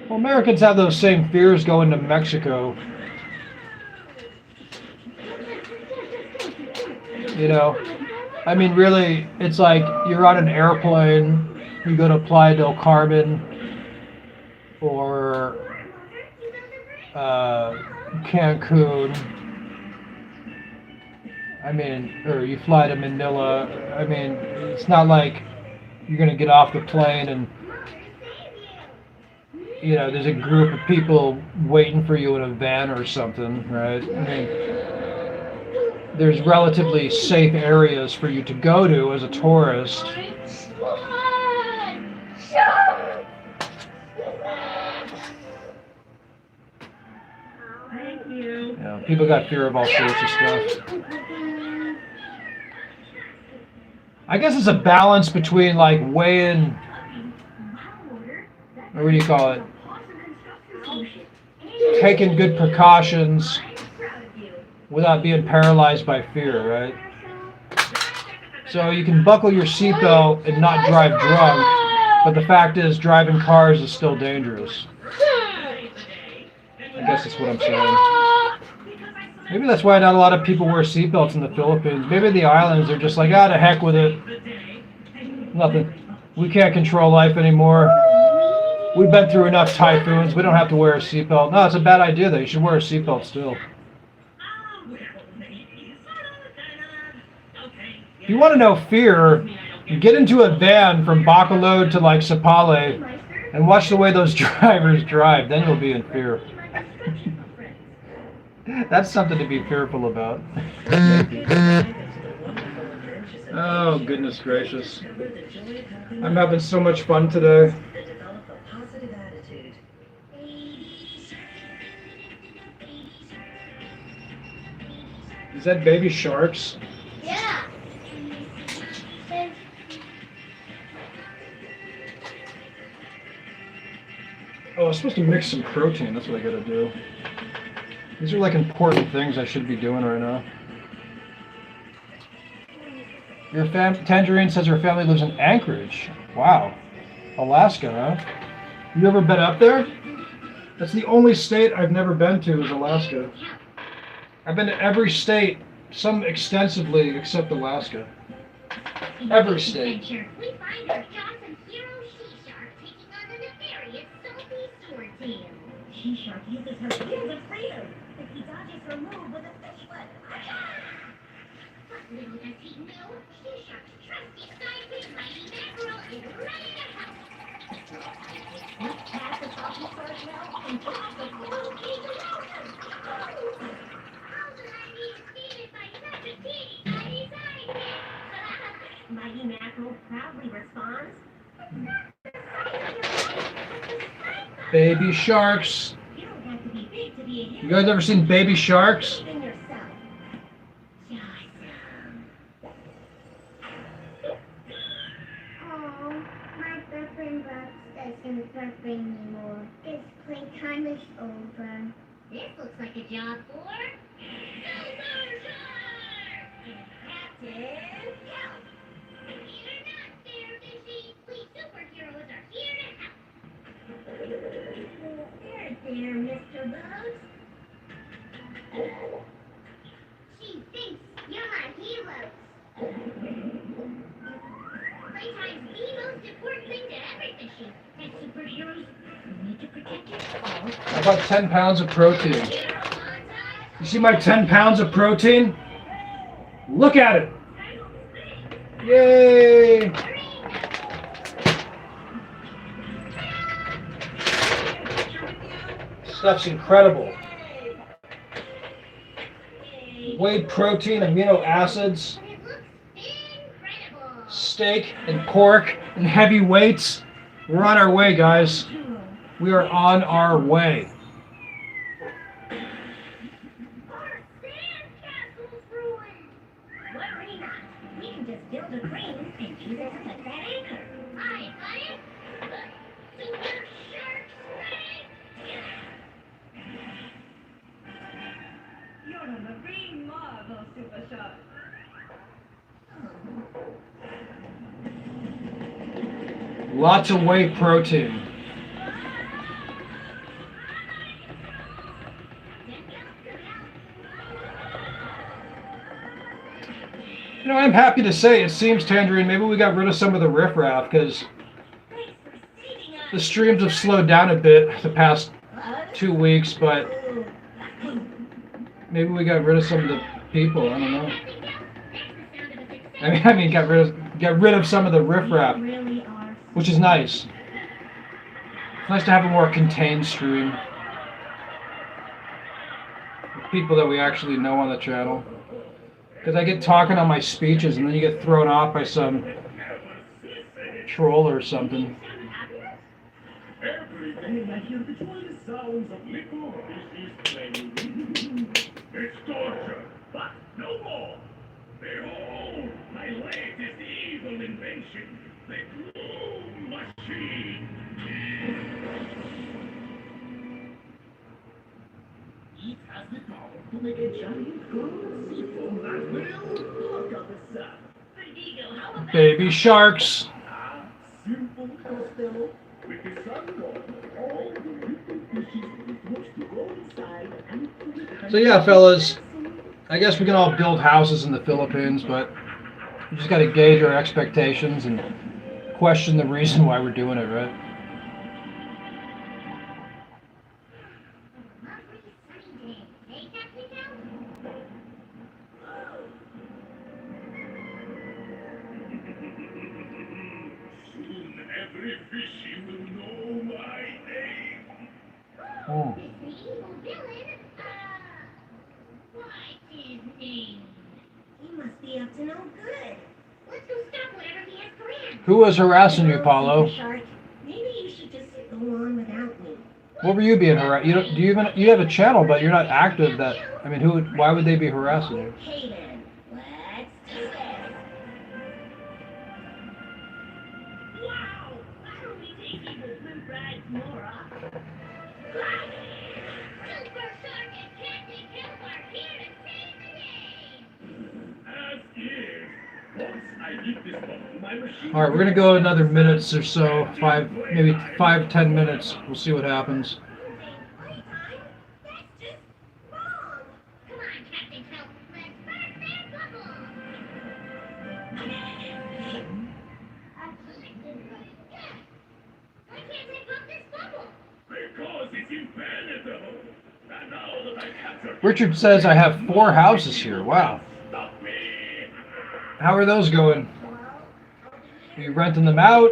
well, Americans have those same fears going to Mexico. You know, I mean, really, it's like you're on an airplane, you go to Playa del Carmen or Cancun. I mean, or you fly to Manila. I mean, it's not like you're going to get off the plane and you know, there's a group of people waiting for you in a van or something, right? I mean, there's relatively safe areas for you to go to as a tourist. Thank you. You know, people got fear of all sorts of stuff. I guess it's a balance between like weighing, or what do you call it? Taking good precautions without being paralyzed by fear, right? So you can buckle your seatbelt and not drive drunk, but the fact is driving cars is still dangerous. I guess that's what I'm saying. Maybe that's why not a lot of people wear seatbelts in the Philippines. Maybe the islands are just like, ah, to heck with it. Nothing. We can't control life anymore. We've been through enough typhoons. We don't have to wear a seatbelt. No, it's a bad idea, though. You should wear a seatbelt still. If you want to know fear, get into a van from Bacolod to like Sapale and watch the way those drivers drive. Then you'll be in fear. That's something to be fearful about. Oh, goodness gracious. I'm having so much fun today. Is that baby sharks? Yeah. Oh, I'm supposed to mix some protein. That's what I gotta do. These are like important things I should be doing right now. Your Tangerine says her family lives in Anchorage. Wow. Alaska, huh? You ever been up there? That's the only state I've never been to is Alaska. I've been to every state, some extensively, except Alaska. Every state. We find our Johnson hero she-shark taking on the nefarious Sophie Swordtail. She-shark uses her skills of freedom. If he dodges her move with a fish foot. But little does he know, she-shark's trusty sidekick Mighty Mackerel is ready to help. Let's pass the Sophie Swordtail and pass the full cake of welcome. How did I be defeated by such a teeny tiny sidekick? Mighty Mackerel proudly responds. Baby sharks. You don't have to be big to be a hero. You guys ever seen baby sharks? Even yourself. Oh, my boyfriend doesn't boyfriend anymore. His playtime is over. This looks like a job for Super Shark! Captain Help! You're not there, Fishy. We superheroes are here to help. There, Mr. Bugs. She thinks you're my heroes. Playtime's the most important thing to every fishing. And superheroes need to protect it all. How about 10 pounds of protein? You see my 10 pounds of protein? Look at it! Yay! Stuff's incredible. Whey protein, amino acids, It looks incredible. steak and pork and heavy weights. We're on our way, guys. We are on our way. Our sandcastle's ruined. Worry not. We can just build a crane and use it to put that anchor. I got it. Super Shark Strength. You're a marine marvel, Super Shark. Lots of whey protein. You know, I'm happy to say it seems, Tangerine, maybe we got rid of some of the riffraff because the streams have slowed down a bit the past 2 weeks, but maybe we got rid of some of the people. I don't know. I mean, got rid of some of the riffraff, Really are. which is nice. It's nice to have a more contained stream. With people that we actually know on the channel. Because I get talking on my speeches and then you get thrown off by some troll or something. Every day I hear the joyous sounds of little fishes playing. It's torture, but no more. Behold, my latest evil invention, the glue machine. It has the power to make a giant glue seafoam that will look up the sun. Think Baby sharks. Simple Costello. With the sun gone, all the little fishes will be forced to go inside and So yeah, fellas, I guess we can all build houses in the Philippines, but you just got to gauge our expectations and question the reason why we're doing it, right? soon every fishy will know my name. Oh. It's the evil villain. What's his name? He must be up to no good. Let's go stop whatever he has planned. Who was harassing you, Paulo? Shark, maybe you should just go on without me. What were you being harassed? You don't, do you even you have a channel, but you're not active. That I mean, who? Why would they be harassing you? Okay then, let's do this. Wow! Why don't we take evil blue bride's more off? Super Shark and Captain Kemp are here to save the day! As is. Once I get this bottle, my machine. All right, we're gonna go another minutes or so, maybe 5-10 minutes. We'll see what happens. Playtime? That's just wrong! Come on, Captain Kemp, let's burst that bubble! Why can't I pop this bubble? Because it's impenetrable. And now that I captured Richard says I have 4 houses here. Wow. stop me. How are those going? Are you renting them out?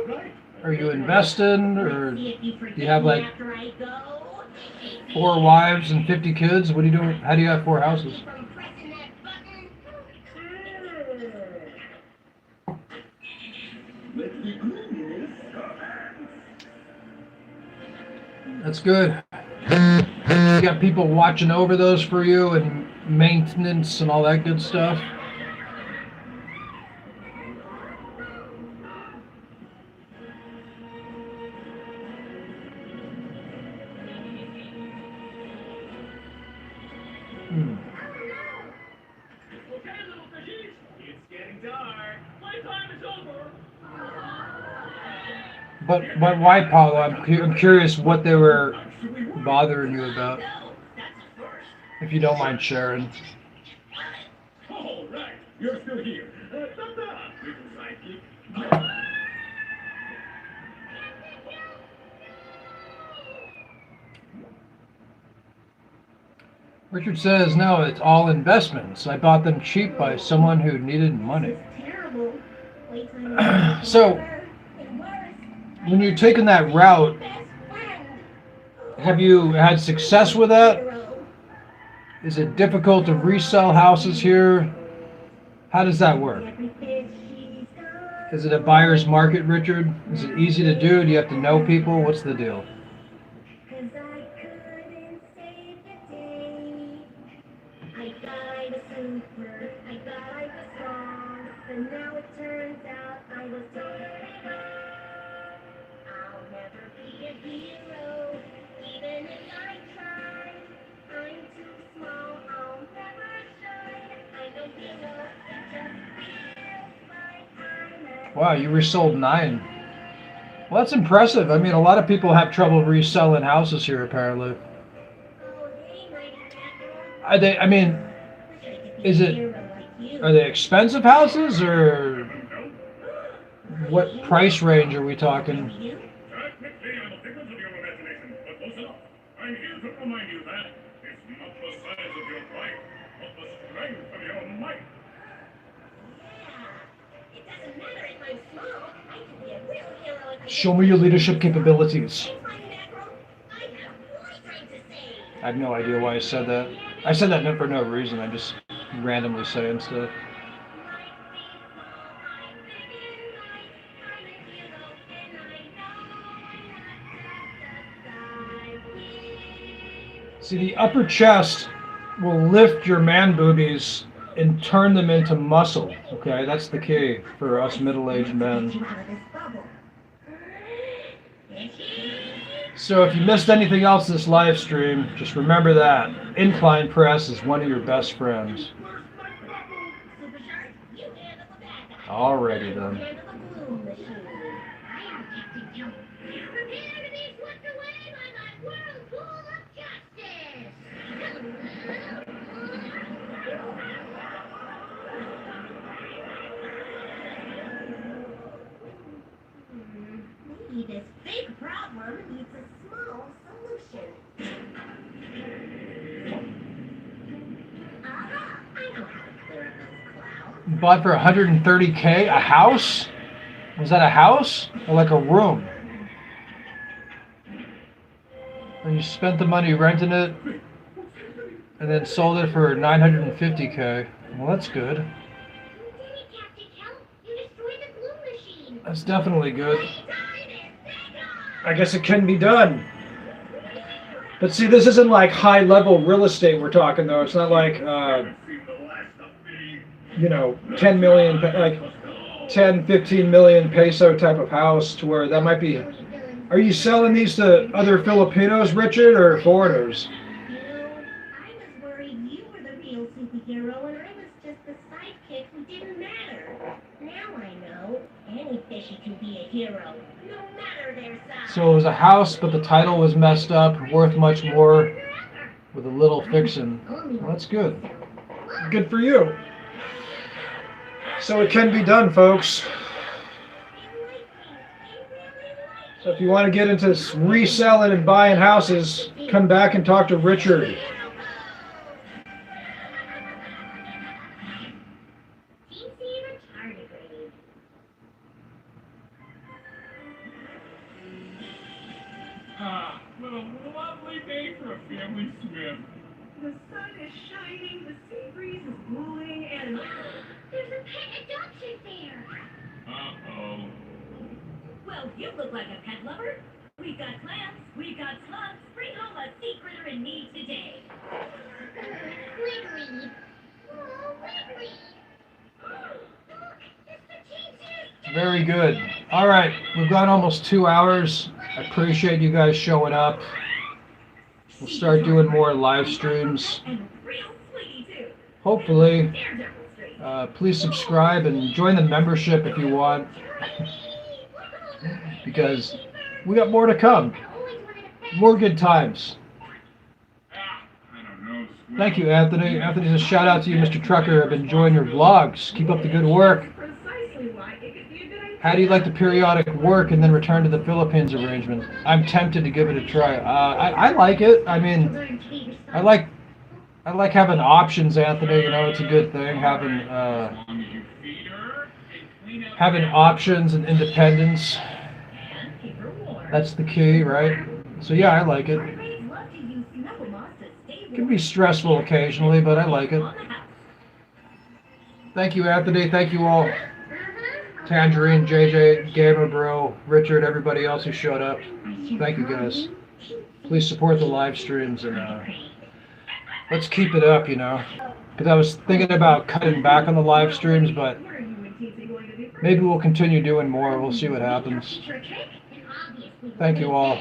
Are you investing? Or do See if you forget you have me like after I go. 4 wives and 50 kids? What are you doing? How do you have 4 houses? From pressing that button? Let's be clean, That's good. You got people watching over those for you and maintenance and all that good stuff. Okay, little fishies, it's getting dark. Playtime is over. But why, Paulo? I'm curious what they were bothering you about. If you don't mind sharing. All right, you're still here. Ta-ta, little sidekick. Richard says, no, it's all investments. I bought them cheap by someone who needed money. Terrible. Playtime is So, better and worse. when you're taking that route, Best friend. have you had success with that? Hero. Is it difficult to resell houses here? How does that work? Every fish she's got. Is it a buyer's market, Richard? Is it easy to do? Do you have to know people? What's the deal? 'Cause I couldn't save the day. I thought I was super, I thought I was strong, but now it turns out I was totally wrong. I'll never be a hero, even if I try. I'm too small, I'll never shine. I'm no hero, it just feels like I'm a Wow, you resold 9. Well, that's impressive. I mean, a lot of people have trouble reselling houses here, apparently. oh, hey, mighty mackerel. Are they, I mean, Wish I could be Is a it- hero like you. are they expensive houses, or what price range are we talking? You? Technically, I'm a figment of your imagination, but close enough. I'm here to remind you that it's not the size of your pride, but the strength of your might. Yeah. It doesn't matter if I'm small. I can be a real hero if I Show me your leadership capabilities. Hey, mighty mackerel. I have playtime to save. I have no idea why I said that. I said that for no reason. I just randomly saying stuff. See, the upper chest will lift your man boobies and turn them into muscle. Okay, that's the key for us middle-aged men. So if you missed anything else this live stream, just remember that incline press is one of your best friends. Super Shark, you handle the bad guy. Alrighty then. Into the glue machine. Prepare to be swept away by my whirlpool of justice! Maybe this big problem needs a small solution. Aha! I know how to clear up those clouds. You bought for 130K a house? Was that a house or like a room? And you spent the money renting it and then sold it for 950K. Well, that's good. You did it, Captain Kelp. You destroyed the glue machine. That's definitely good. Time is bigger! I guess it can be done. But see, this isn't like high level real estate we're talking though. It's not like, you know, 10 million, like 10, 15 million peso type of house to where that might be. Are you selling these to other Filipinos, Richard, or foreigners? No, I was worried you were the real superhero and I was just the sidekick who didn't matter. Now I know any fishy can be a hero, no matter their size. So it was a house, but the title was messed up, worth much more, with a little fixing. Well, that's good. Good for you. So it can be done, folks. So if you want to get into reselling and buying houses, come back and talk to Richard. Ah, what a lovely day for a family swim. The sun is shining, the sea breeze is blowing, and There's a pet adoption fair! Uh-oh. well, you look like a pet lover. We've got clams, we've got slugs. Bring home a sea critter in need today. Wiggly! Oh, Wiggly! Look, it's the teacher! Very good. All right, we've gone almost 2 hours. I appreciate you guys showing up. We'll start doing more live streams. And real sweetie, too. Hopefully. Daredevil Street. Please subscribe and join the membership if you want, because we got more to come. More good times. Ah, I don't know, swim. Thank you, Anthony. Anthony's a shout out to you, Mr. Trucker. I've been enjoying your vlogs. Keep up the good work. Precisely why it could be a good idea. How do you like the periodic work and then return to the Philippines arrangement? I'm tempted to give it a try. I like it. I mean, I like having options, Anthony. You know, it's a good thing having As long as you feed her and clean up having the- options and independence. Keep her warm. That's the key, right? So yeah, I like it. Mermaids love to use snuggle moss to stay It can warm. be stressful occasionally, but I like it. On the house. Thank you, Anthony. Thank you all. Tangerine, JJ, Gamer Bro, Richard, everybody else who showed up. Thank you, guys. Please support the live streams and let's keep it up, you know. Because I was thinking about cutting back on the live streams, but What are you and Casey going to do? maybe we'll continue doing more. We'll see what happens. Thank you all.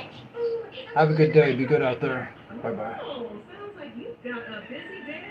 Have a good day. Be good out there. Bye-bye. Oh, sounds like you've got a busy day